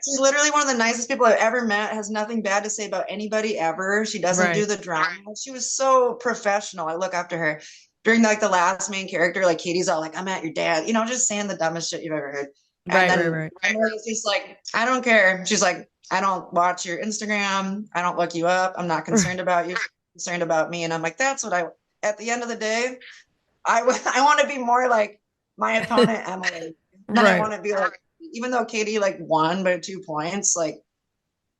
D: She's literally one of the nicest people I've ever met, has nothing bad to say about anybody ever. She doesn't do the drama. She was so professional. I look up to her. During like the last main character, like Katie's all like, I'm at your dad, you know, just saying the dumbest shit you've ever heard. And then Emily's just like, I don't care. She's like, I don't watch your Instagram. I don't look you up. I'm not concerned about you. I'm concerned about me. And I'm like, that's what at the end of the day, I want to be more like my opponent, Emily. And I want to be like, even though Katie like won by 2 points, like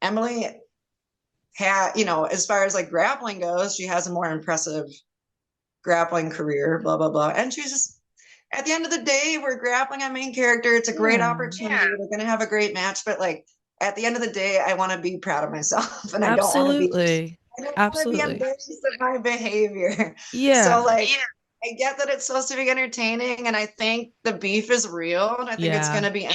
D: Emily had, you know, as far as like grappling goes, she has a more impressive grappling career, blah, blah, blah. And she's just, at the end of the day, we're grappling on main character. It's a great opportunity. We're going to have a great match. But like at the end of the day, I want to be proud of myself. And I don't want to be embarrassed of my behavior.
A: Yeah.
D: So like, I get that it's supposed to be entertaining. And I think the beef is real. And I think it's going to be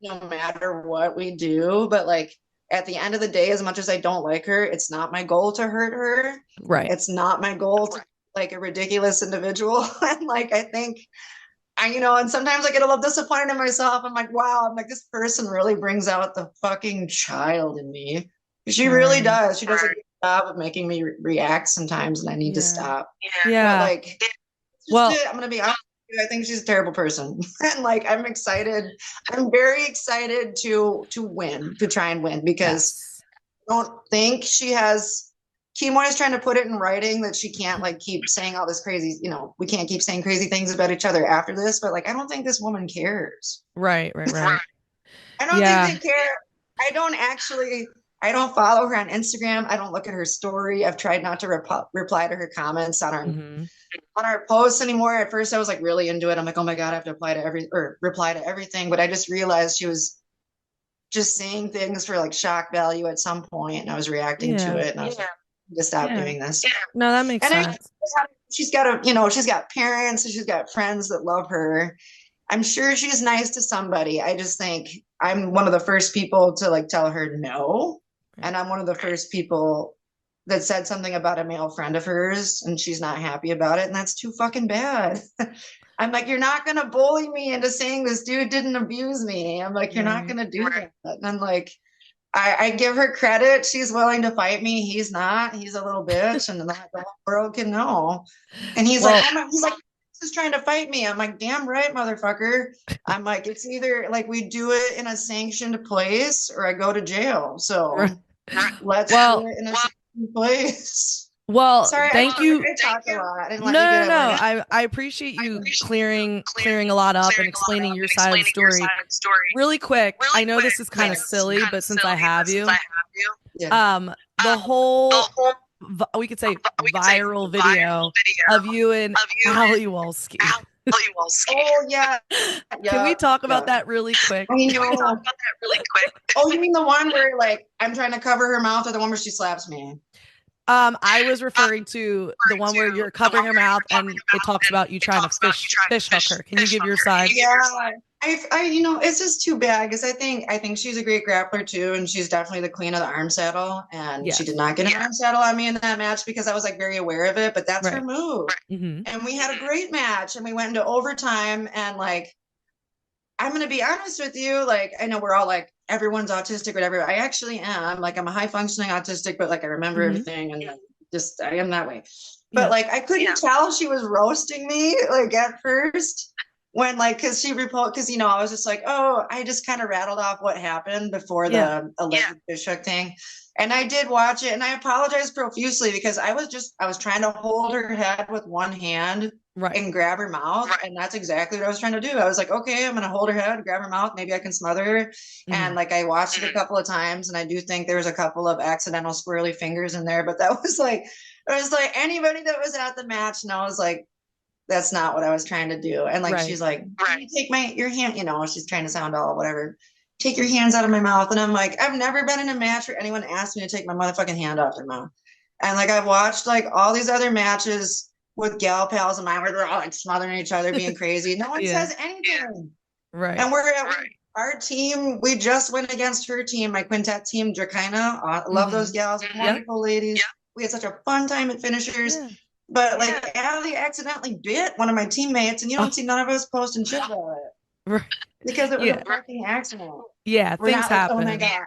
D: no matter what we do. But like at the end of the day, as much as I don't like her, it's not my goal to hurt her.
A: Right.
D: It's not my goal to like a ridiculous individual. And like I think you know, and sometimes I get a little disappointed in myself. I'm like, wow, I'm like, this person really brings out the fucking child in me. She really does. She does a good job of making me react sometimes, and I need to stop.
A: Yeah.
D: But like, I'm gonna be honest with you, I think she's a terrible person. And like I'm excited. I'm very excited to win, to try and win, because I don't think she has Kimoy is trying to put it in writing that she can't like keep saying all this crazy, you know, we can't keep saying crazy things about each other after this, but like I don't think this woman cares.
A: Right.
D: I don't think they care. I don't follow her on Instagram. I don't look at her story. I've tried not to reply to her comments on our posts anymore. At first I was like really into it. I'm like, oh my God, I have to reply to everything. But I just realized she was just saying things for like shock value at some point, and I was reacting to it. And I was like, to stop doing this.
A: No, that makes sense.
D: She's got parents, she's got friends that love her. I'm sure she's nice to somebody. I just think I'm one of the first people to like tell her no. And I'm one of the first people that said something about a male friend of hers and she's not happy about it. And that's too fucking bad. I'm like, you're not going to bully me into saying this dude didn't abuse me. I'm like, you're not going to do that. And I'm like, I give her credit. She's willing to fight me. He's not. He's a little bitch, and the whole world can know. And he's like, this is trying to fight me. I'm like, damn right, motherfucker. I'm like, it's either like we do it in a sanctioned place or I go to jail. So let's do it in a sanctioned place.
A: Well,
D: sorry,
A: thank you.
D: I talk a lot.
A: No. I appreciate you clearing a lot up and explaining your side of the story. Really quick, I know this is kind of silly, but since I have you, the whole we could say viral video of you and Ali Wolski.
D: Oh yeah.
A: Can we talk about that really quick?
D: Oh, you mean the one where like I'm trying to cover her mouth, or the one where she slaps me?
A: I was referring to the one where you're covering her mouth and it talks about you trying to fish hook her. Can you give your side?
D: Yeah, I you know, it's just too bad because I think she's a great grappler too, and she's definitely the queen of the arm saddle. And she did not get an arm saddle on me in that match because I was like very aware of it, but that's her move. And we had a great match, and we went into overtime. And like, I'm gonna be honest with you, like I know we're all like everyone's autistic, whatever. I actually am. Like I'm a high functioning autistic, but like I remember everything, and just I am that way. But like I couldn't tell she was roasting me like at first when like because you know I was just like, oh, I just kind of rattled off what happened before the alleged fish hook thing. And I did watch it, and I apologize profusely because I was trying to hold her head with one hand and grab her mouth. And that's exactly what I was trying to do. I was like, okay, I'm going to hold her head, grab her mouth. Maybe I can smother her. And like, I watched it a couple of times, and I do think there was a couple of accidental squirrely fingers in there, but that was like, it was like anybody that was at the match knows, like, that's not what I was trying to do. And like, she's like, you take your hand, you know, she's trying to sound all whatever. Take your hands out of my mouth. And I'm like, I've never been in a match where anyone asked me to take my motherfucking hand off their mouth. And like, I've watched like all these other matches with gal pals of mine where they're all like smothering each other, being crazy. No one says anything.
A: Right.
D: And our team, we just went against her team, my quintet team, Drakina. I love those gals, wonderful ladies. We had such a fun time at finishers.
A: Yeah.
D: But like Allie accidentally bit one of my teammates, and you don't see none of us posting shit about it
A: Right.
D: because it was
A: Yeah.
D: a fucking accident.
A: Yeah,
D: We're
A: things
D: not like, oh my
A: happen.
D: god,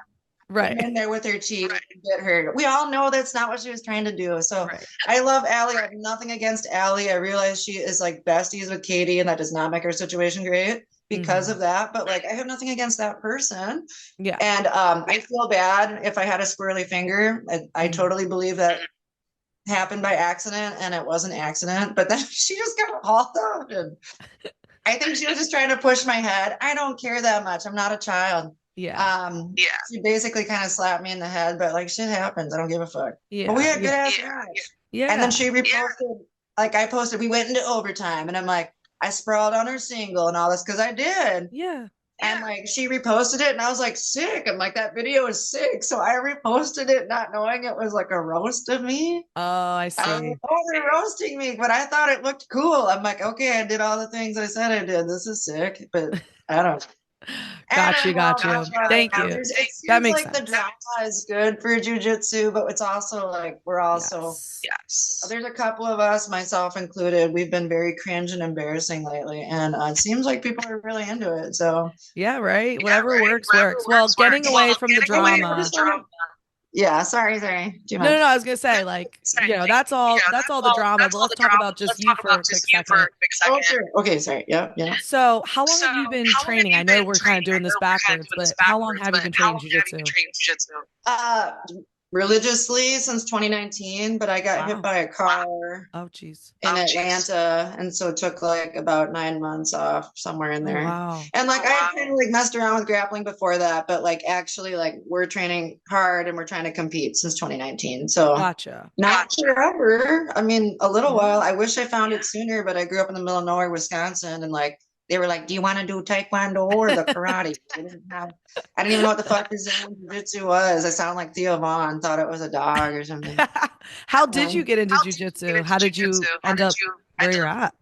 A: Right.
D: in there with her cheek, bit her. We all know that's not what she was trying to do. So
A: Right.
D: I love Allie. I have nothing against Allie. I realize she is like besties with Katie, and that does not make her situation great because of that. But like, I have nothing against that person.
A: Yeah.
D: And I feel bad if I had a squirrely finger. I totally believe that happened by accident, and it was an accident. But then she just got hauled up, and I think she was just trying to push my head. I don't care that much. I'm not a child.
A: Yeah.
D: She basically kind of slapped me in the head, but like shit happens. I don't give a fuck.
A: Yeah.
D: But we had a good ass match.
A: Yeah.
D: And then she reposted, like I posted, we went into overtime, and I'm like, I sprawled on her single and all this because I did.
A: Yeah.
D: And like she reposted it, and I was like, sick. I'm like, that video is sick. So I reposted it, not knowing it was like a roast of me.
A: Oh, I see.
D: Oh, they're roasting me, but I thought it looked cool. I'm like, okay, I did all the things I said I did. This is sick, but I don't.
A: Got you. Thank you.
D: It seems
A: That makes
D: like
A: sense.
D: the drama is good for jujitsu, but it's also like we're also there's a couple of us, myself included, we've been very cringe and embarrassing lately, and it seems like people are really into it. So
A: yeah, right. Whatever works. Well, getting away from the drama.
D: Yeah, sorry. Too much.
A: No. I was gonna say, like, that's all the drama. But let's talk about just you for a quick second.
D: Oh, sure. Okay, sorry. Yeah.
A: So, how long have you been training? I know we're kind of doing this backwards, but how long have you been training jiu-jitsu?
D: Religiously since 2019, but I got hit by a car
A: Oh, geez.
D: in Atlanta, and so it took like about 9 months off, somewhere in there.
A: Wow.
D: And like I kind of like messed around with grappling before that, but like actually like we're training hard and we're trying to compete since 2019. So
A: Gotcha.
D: not forever. I mean, a little while. I wish I found it sooner, but I grew up in the middle of nowhere, Wisconsin, and like they were like, do you want to do taekwondo or the karate? I didn't even know what the fuck Brazilian jiu-jitsu was. I sound like Theo Vaughn, thought it was a dog or something.
A: How did you get into jiu-jitsu? How did you end up where you're at?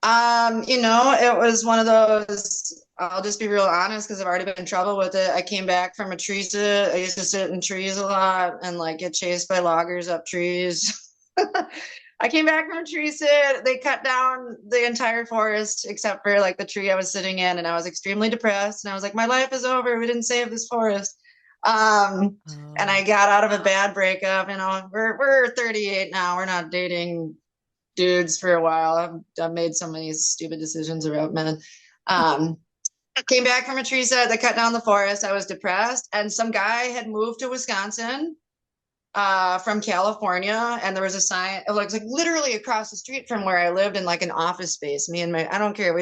D: It was one of those, I'll just be real honest because I've already been in trouble with it. I came back from a tree sit. I used to sit in trees a lot and like get chased by loggers up trees. I came back from a tree sit. They cut down the entire forest except for like the tree I was sitting in, and I was extremely depressed. And I was like, my life is over. We didn't save this forest. And I got out of a bad breakup. We're 38 now. We're not dating dudes for a while. I've made so many stupid decisions about men. Came back from a tree sit. They cut down the forest. I was depressed, and some guy had moved to Wisconsin from California, and there was a sign. It was like literally across the street from where I lived in like an office space. I don't care.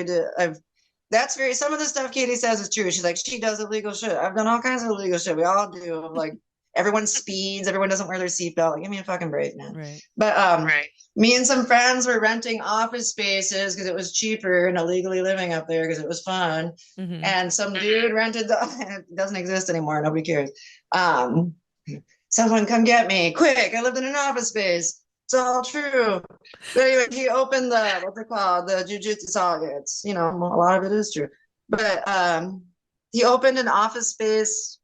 D: Some of the stuff Katie says is true. She's like, she does illegal shit. I've done all kinds of illegal shit. We all do. Like everyone speeds, everyone doesn't wear their seatbelt. Like, give me a fucking break, man.
A: Right.
D: But me and some friends were renting office spaces because it was cheaper and illegally living up there because it was fun. And some dude rented it doesn't exist anymore. Nobody cares. Someone come get me quick. I lived in an office space. It's all true. But anyway, he opened the jiu-jitsu targets. A lot of it is true. But he opened an office space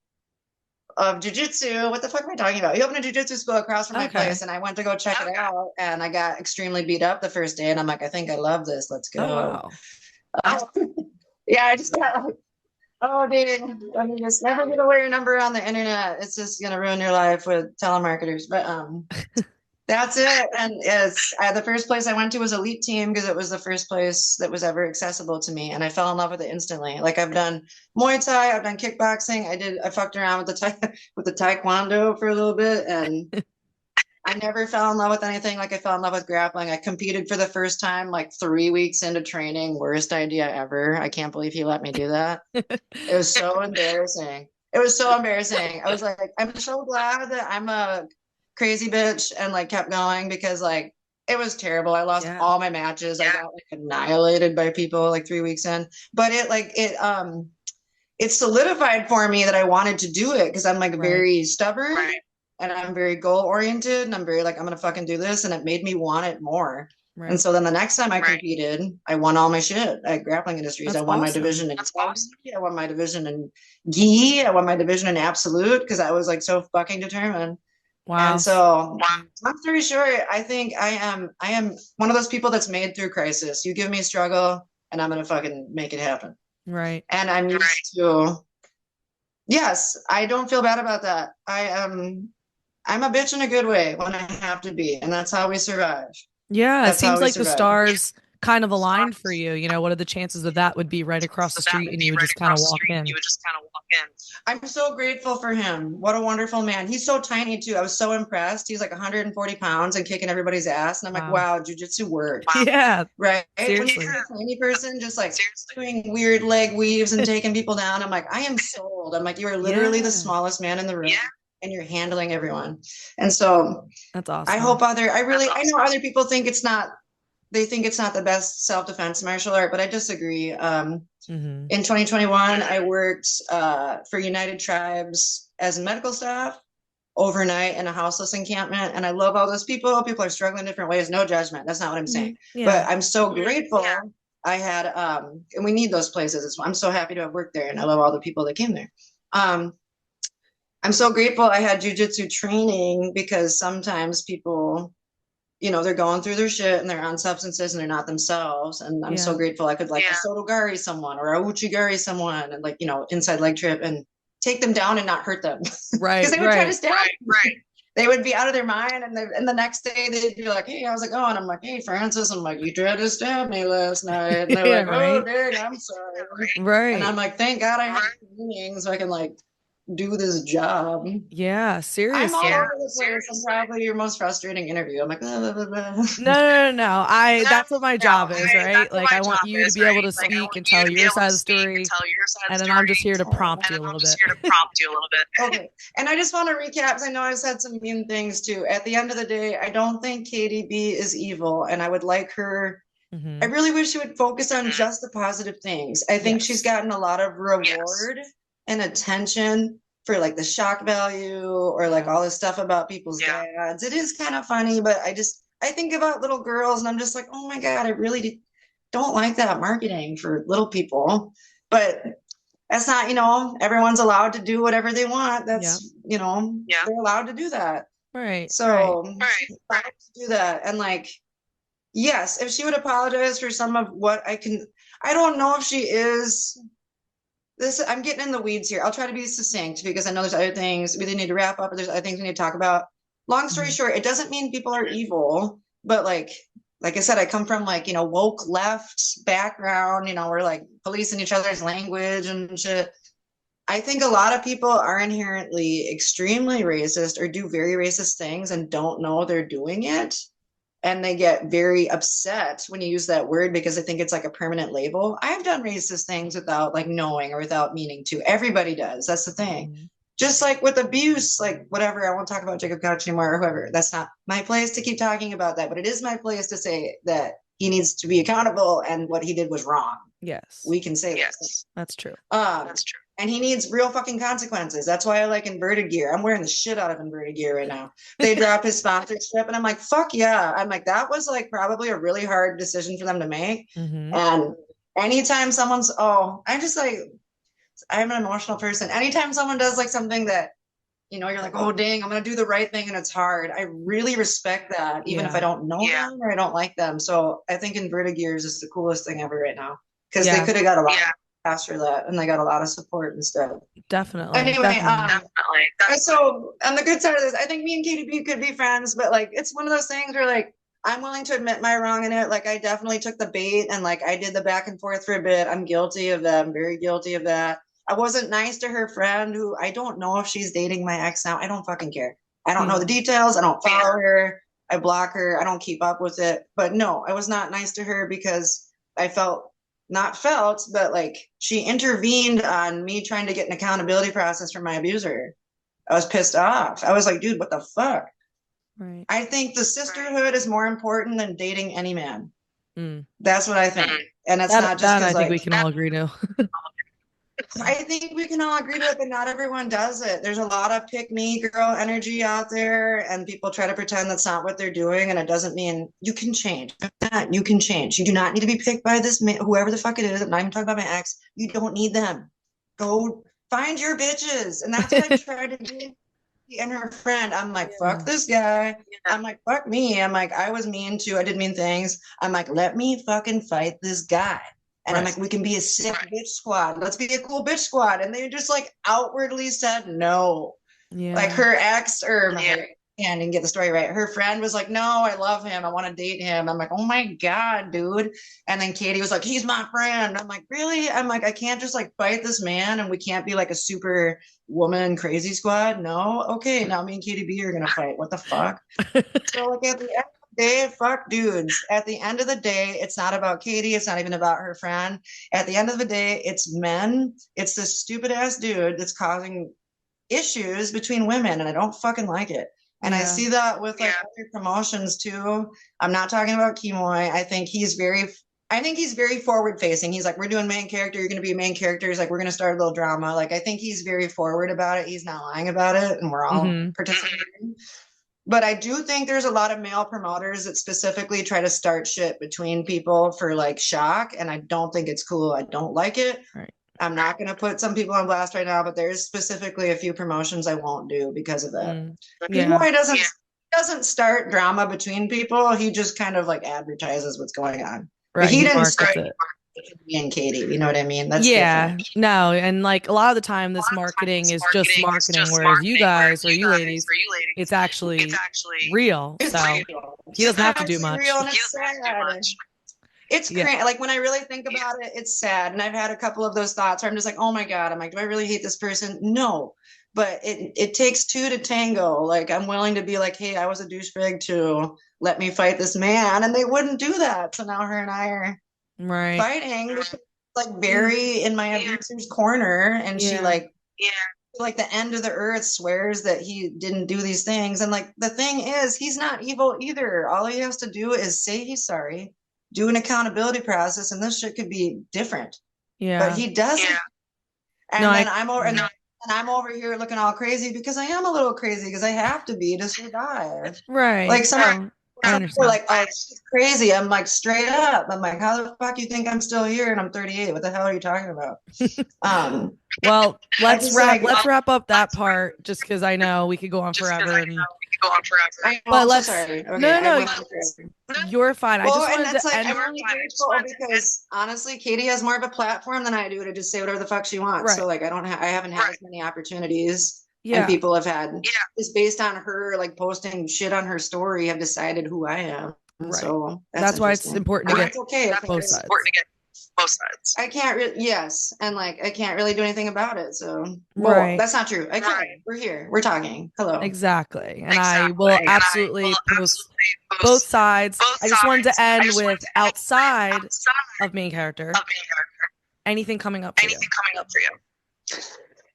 D: of jiu-jitsu. What the fuck am I talking about? He opened a jiu-jitsu school across from my place, and I went to go check it out, and I got extremely beat up the first day, and I'm like, I think I love this. Let's go.
A: Oh, wow.
D: Yeah, I just got like, oh, dude, I mean, just never give away your number on the internet. It's just gonna ruin your life with telemarketers. But that's it. And it's the first place I went to was Elite Team because it was the first place that was ever accessible to me, and I fell in love with it instantly. Like I've done Muay Thai, I've done kickboxing. I fucked around with the Taekwondo for a little bit, and I never fell in love with anything like I fell in love with grappling. I competed for the first time like 3 weeks into training. Worst idea ever. I can't believe he let me do that. It was so embarrassing. I was like, I'm so glad that I'm a crazy bitch and like kept going because like it was terrible. I lost all my matches. I got like annihilated by people like 3 weeks in. But it solidified for me that I wanted to do it because I'm like very stubborn. and I'm very goal oriented, and I'm very like, I'm gonna fucking do this, and it made me want it more. And
A: Right.
D: so then the next time I competed, I won all my shit at Grappling Industries.
A: That's
D: I won my
A: awesome.
D: division in I won my division in gi, I won my division in absolute because I was like so fucking determined.
A: Wow.
D: And so, long story short, I think I am one of those people that's made through crisis. You give me struggle, and I'm gonna fucking make it happen.
A: Right.
D: And I'm used to. Yes, I don't feel bad about that. I'm a bitch in a good way when I have to be, and that's how we survive.
A: Yeah, it
D: That's how
A: seems
D: we
A: like the
D: survive.
A: stars kind of aligned for you. You know, what are the chances of that would be right across the street and you would just kind of walk in?
D: I'm so grateful for him. What a wonderful man. He's so tiny too. I was so impressed. He's like 140 pounds and kicking everybody's ass. And I'm like, wow, jujitsu worked.
A: Yeah,
D: Right. When you
A: seriously.
D: see a tiny person just like doing weird leg weaves and taking people down, I'm like, I am sold. I'm like, you are literally
A: Yeah.
D: the smallest man in the room. And you're handling everyone. And so
A: That's awesome.
D: I hope I know other people think it's not, they think it's not the best self-defense martial art, but I disagree.
A: Mhm.
D: In 2021, I worked for United Tribes as medical staff overnight in a houseless encampment. And I love all those people. People are struggling in different ways. No judgment. That's not what I'm saying.
A: Yeah.
D: But I'm so grateful I had, and we need those places. I'm so happy to have worked there. And I love all the people that came there. I'm so grateful I had jujitsu training because sometimes people, you know, they're going through their shit and they're on substances and they're not themselves. And I'm so grateful I could like a Sotogari someone or a Uchigari someone and like, you know, inside leg trip and take them down and not hurt them.
A: Right.
D: Because they would try to stab me. They would be out of their mind and the next day they'd be like, hey, how's it going? I'm like, hey, Francis. I'm like, you tried to stab me last night. And they're like, oh, dang, I'm sorry.
A: Right.
D: And I'm like, thank God I have training so I can like do this job.
A: Yeah, seriously.
D: I'm all over the place. I'm probably your most frustrating interview. I'm like, blah, blah, blah, blah.
A: No. That's what my job is, right? Like I want you to be able to speak and tell your side of the story. And then I'm just here to prompt you a little bit.
D: Okay. And I just want to recap because I know I've said some mean things too. At the end of the day, I don't think KDB is evil, and I would like her. I really wish she would focus on just the positive things. I think she's gotten a lot of reward and attention for like the shock value or like all this stuff about people's dads. It is kind of funny, but I think about little girls and I'm just like, oh my God, I really don't like that marketing for little people. But that's not, you know, everyone's allowed to do whatever they want. That's, you know, they're allowed to do that.
A: Right.
D: So do that. And like, yes, if she would apologize for some of what I don't know if she is. I'm getting in the weeds here. I'll try to be succinct because I know there's other things we need to wrap up, or there's other things we need to talk about. Long story short, it doesn't mean people are evil, but like I said, I come from like, you know, woke left background, you know, we're like policing each other's language and shit. I think a lot of people are inherently extremely racist or do very racist things and don't know they're doing it. And they get very upset when you use that word because I think it's like a permanent label. I've done racist things without like knowing or without meaning to. Everybody does. That's the thing. Just like with abuse, like whatever, I won't talk about Jacob Couch anymore or whoever. That's not my place to keep talking about that, but it is my place to say that he needs to be accountable and what he did was wrong.
A: Yes.
D: We can say
A: that's true.
D: That's true. And he needs real fucking consequences. That's why I like inverted gear. I'm wearing the shit out of inverted gear right now. They drop his sponsorship and I'm like, fuck yeah. I'm like, that was like probably a really hard decision for them to make. And anytime someone's, I'm just like, I'm an emotional person. Anytime someone does like something that, you know, you're like, oh dang, I'm going to do the right thing and it's hard. I really respect that, even if I don't know them or I don't like them. So I think inverted gears is the coolest thing ever right now because they could have got a lot faster that and they got a lot of support and stuff.
A: Definitely.
D: Anyway, so on the good side of this, I think me and KDB could be friends, but like it's one of those things where like I'm willing to admit my wrong in it. Like I definitely took the bait and like I did the back and forth for a bit. I'm guilty of that. I'm very guilty of that. I wasn't nice to her friend who I don't know if she's dating my ex now. I don't fucking care. I don't know the details. I don't follow her. I block her. I don't keep up with it. But no, I was not nice to her because I but like she intervened on me trying to get an accountability process from my abuser. I was pissed off. I was like, dude, what the fuck?
A: Right.
D: I think the sisterhood is more important than dating any man. That's what I think. And it's not just
A: that I think
D: like,
A: we can all agree to.
D: I think we can all agree to it, but not everyone does it. There's a lot of pick me girl energy out there, and people try to pretend that's not what they're doing, and it doesn't mean you can change. You can change. You do not need to be picked by this man, whoever the fuck it is. I'm not even talking about my ex. You don't need them. Go find your bitches. And that's what I try to do. And her friend, I'm like, fuck this guy. I'm like, fuck me. I'm like, I was mean too. I did mean things. I'm like, let me fucking fight this guy. And I'm like, we can be a sick bitch squad. Let's be a cool bitch squad. And they just like outwardly said no.
A: Yeah.
D: Like her ex or my, I didn't get the story right. Her friend was like, no, I love him. I want to date him. I'm like, oh my God, dude. And then Katie was like, he's my friend. I'm like, really? I'm like, I can't just like fight this man and we can't be like a super woman crazy squad. No. Okay. Now me and Katie B are going to fight. What the fuck? So like at the end of the day, fuck dudes. At the end of the day, it's not about Katie. It's not even about her friend. At the end of the day, it's men. It's this stupid ass dude that's causing issues between women. And I don't fucking like it. And I see that with like other promotions too. I'm not talking about Kimoy. I think he's very forward facing. He's like, we're doing main character. You're going to be main character. He's like, we're going to start a little drama. Like, I think he's very forward about it. He's not lying about it. And we're all participating. But I do think there's a lot of male promoters that specifically try to start shit between people for like shock. And I don't think it's cool. I don't like it.
A: Right.
D: I'm not going to put some people on blast right now, but there's specifically a few promotions I won't do because of that. He doesn't start drama between people. He just kind of like advertises what's going on.
A: Right.
D: But he didn't
A: markets
D: start
A: it.
D: me and Katie. You know what I mean? That's
A: different. No, and like a lot of the time, this marketing is just marketing, whereas you guys or you ladies, it's actually real. So he doesn't have to do much.
D: Real and it's sad. It's crazy. Like when I really think about it, it's sad. And I've had a couple of those thoughts where I'm just like, oh my God, I'm like, do I really hate this person? No, but it takes two to tango. Like I'm willing to be like, hey, I was a douchebag too. Let me fight this man. And they wouldn't do that. So now her and I are fighting, like Barry in my abuser's corner. And she like the end of the earth swears that he didn't do these things. And like, the thing is, he's not evil either. All he has to do is say he's sorry, do an accountability process, and this shit could be different. But he doesn't. And then I'm over here looking all crazy because I am a little crazy because I have to be to survive.
A: Right.
D: Like some people are like, oh, she's crazy. I'm like, straight up. I'm like, how the fuck you think I'm still here and I'm 38? What the hell are you talking about?
A: Well, let's wrap up that part just because I know we could go on forever. But let's
D: sorry. Okay,
A: no, you're fine.
D: Well,
A: I just wanted to end.
D: I'm really grateful because honestly, Katie has more of a platform than I do to just say whatever the fuck she wants.
A: Right.
D: So like, I haven't had as many opportunities. And people have had just based on her like posting shit on her story have decided who I am.
A: Right.
D: So
A: that's why it's important to get both sides.
D: I can't really, and like I can't really do anything about it. So that's not true. I can't. We're here. We're talking. Hello.
A: Exactly. And I will absolutely post both sides. I just wanted to end with outside of main character. Anything coming up for you?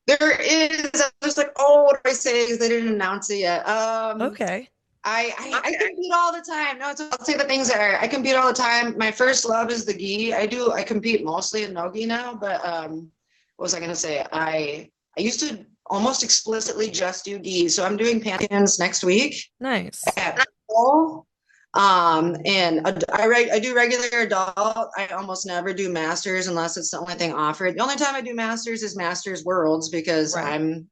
D: There is. I'm just like, oh, what do I say? Because they didn't announce it yet.
A: Okay.
D: I compete all the time. No, I'll say the things that are. I compete all the time. My first love is the gi. I compete mostly in no gi now. But what was I gonna say? I used to almost explicitly just do gi. So I'm doing Pantheons next week.
A: Nice.
D: At Bowl. And I do regular adult. I almost never do masters unless it's the only thing offered. The only time I do masters is Masters Worlds because I'm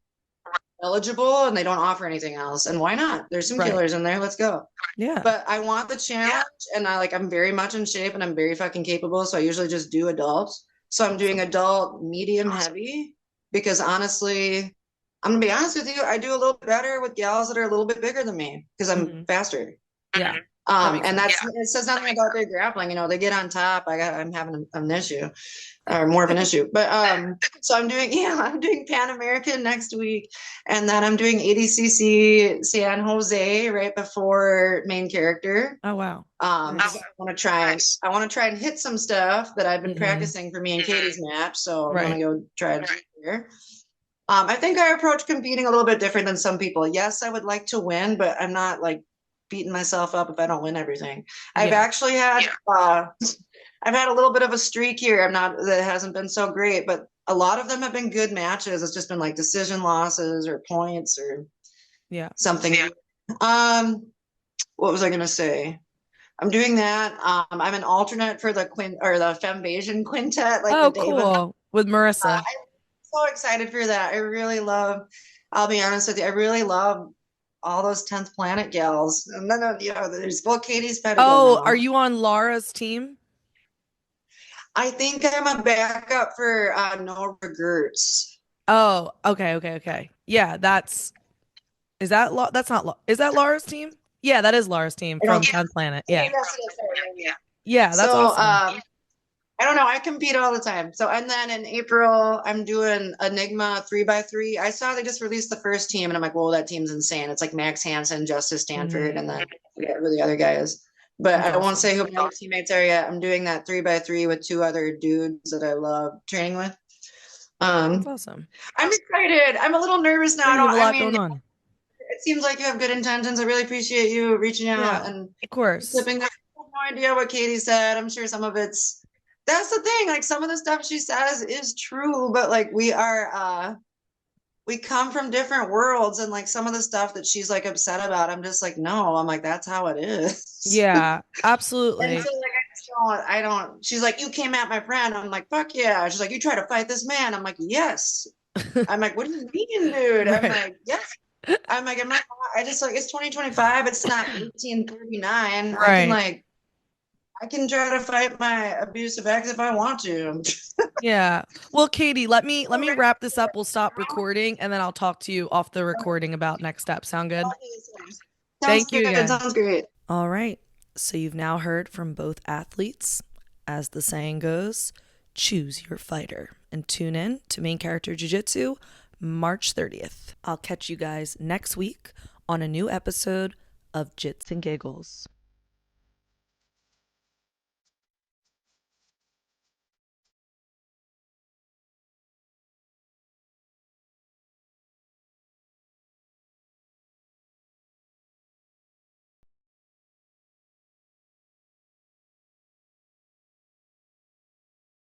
D: eligible and they don't offer anything else. And why not? There's some killers in there. Let's go. Yeah. But I want the challenge and I'm very much in shape and I'm very fucking capable. So I usually just do adults. So I'm doing adult medium heavy because honestly, I'm gonna be honest with you, I do a little better with gals that are a little bit bigger than me because I'm faster.
A: Yeah.
D: And it says nothing about their grappling. You know, they get on top. I'm having an issue, or more of an issue. But so I'm doing Pan American next week, and then I'm doing ADCC San Jose right before main character.
A: Oh wow!
D: I want to try and hit some stuff that I've been practicing for me and Katie's match. So I'm gonna go try it here. I think I approach competing a little bit different than some people. Yes, I would like to win, but I'm not like beating myself up if I don't win everything. I've actually had I've had a little bit of a streak here. That hasn't been so great, but a lot of them have been good matches. It's just been like decision losses or points or
A: Yeah.
D: something. What was I gonna say? I'm doing that. I'm an alternate for the the Fembasion Quintet, like
A: Oh,
D: the David.
A: cool. With Marissa.
D: I'm so excited for that. I really love. I'll be honest with you. I really love all those 10th Planet gals. And then there's Katie's Pedigree
A: Oh,
D: now.
A: are you on Laura's team?
D: I think I'm a backup for No Regrets.
A: Oh, okay. Yeah, that's not is that Laura's team? Yeah, that is Laura's team
D: I
A: from
D: don't.
A: 10th Planet.
D: Yeah,
A: Yeah.
D: yes, it is. Yeah.
A: Yeah, that's
D: So
A: awesome.
D: I don't know. I compete all the time. So, and then in April, I'm doing Enigma 3x3. I saw they just released the first team, and I'm like, whoa, that team's insane. It's like Max Hansen, Justice Stanford, and then I forget who the other guy is. But
A: That's
D: I won't
A: awesome.
D: say who my other teammates are yet. I'm doing that 3x3 with two other dudes that I love training with.
A: That's awesome.
D: I'm excited. I'm a little nervous now.
A: Yeah, you have a lot
D: I mean,
A: going on.
D: it seems like you have good intentions. I really appreciate you reaching out
A: Yeah,
D: and
A: of course.
D: slipping. I have no idea what Katie said. I'm sure some of that's the thing. Like some of the stuff she says is true, but like we come from different worlds, and like some of the stuff that she's like upset about, I'm just like, no, I'm like, that's how it is.
A: Yeah,
D: And
A: absolutely.
D: so like I don't she's like, you came at my friend. I'm like, fuck yeah. She's like, you try to fight this man. I'm like, yes. I'm like, what do you mean, dude? I'm
A: Right.
D: like, yes. I'm like, I just like, it's 2025. It's not 1839.
A: Right.
D: I can try to fight my abusive ex if I want to.
A: Yeah. Well, Katie, let me wrap this up. We'll stop recording and then I'll talk to you off the recording about next steps. Sound good?
D: Sounds
A: Thank you
D: good.
A: again.
D: Sounds great.
A: All right. So you've now heard from both athletes. As the saying goes, choose your fighter and tune in to Main Character Jiu-Jitsu March 30th. I'll catch you guys next week on a new episode of Jits and Giggles.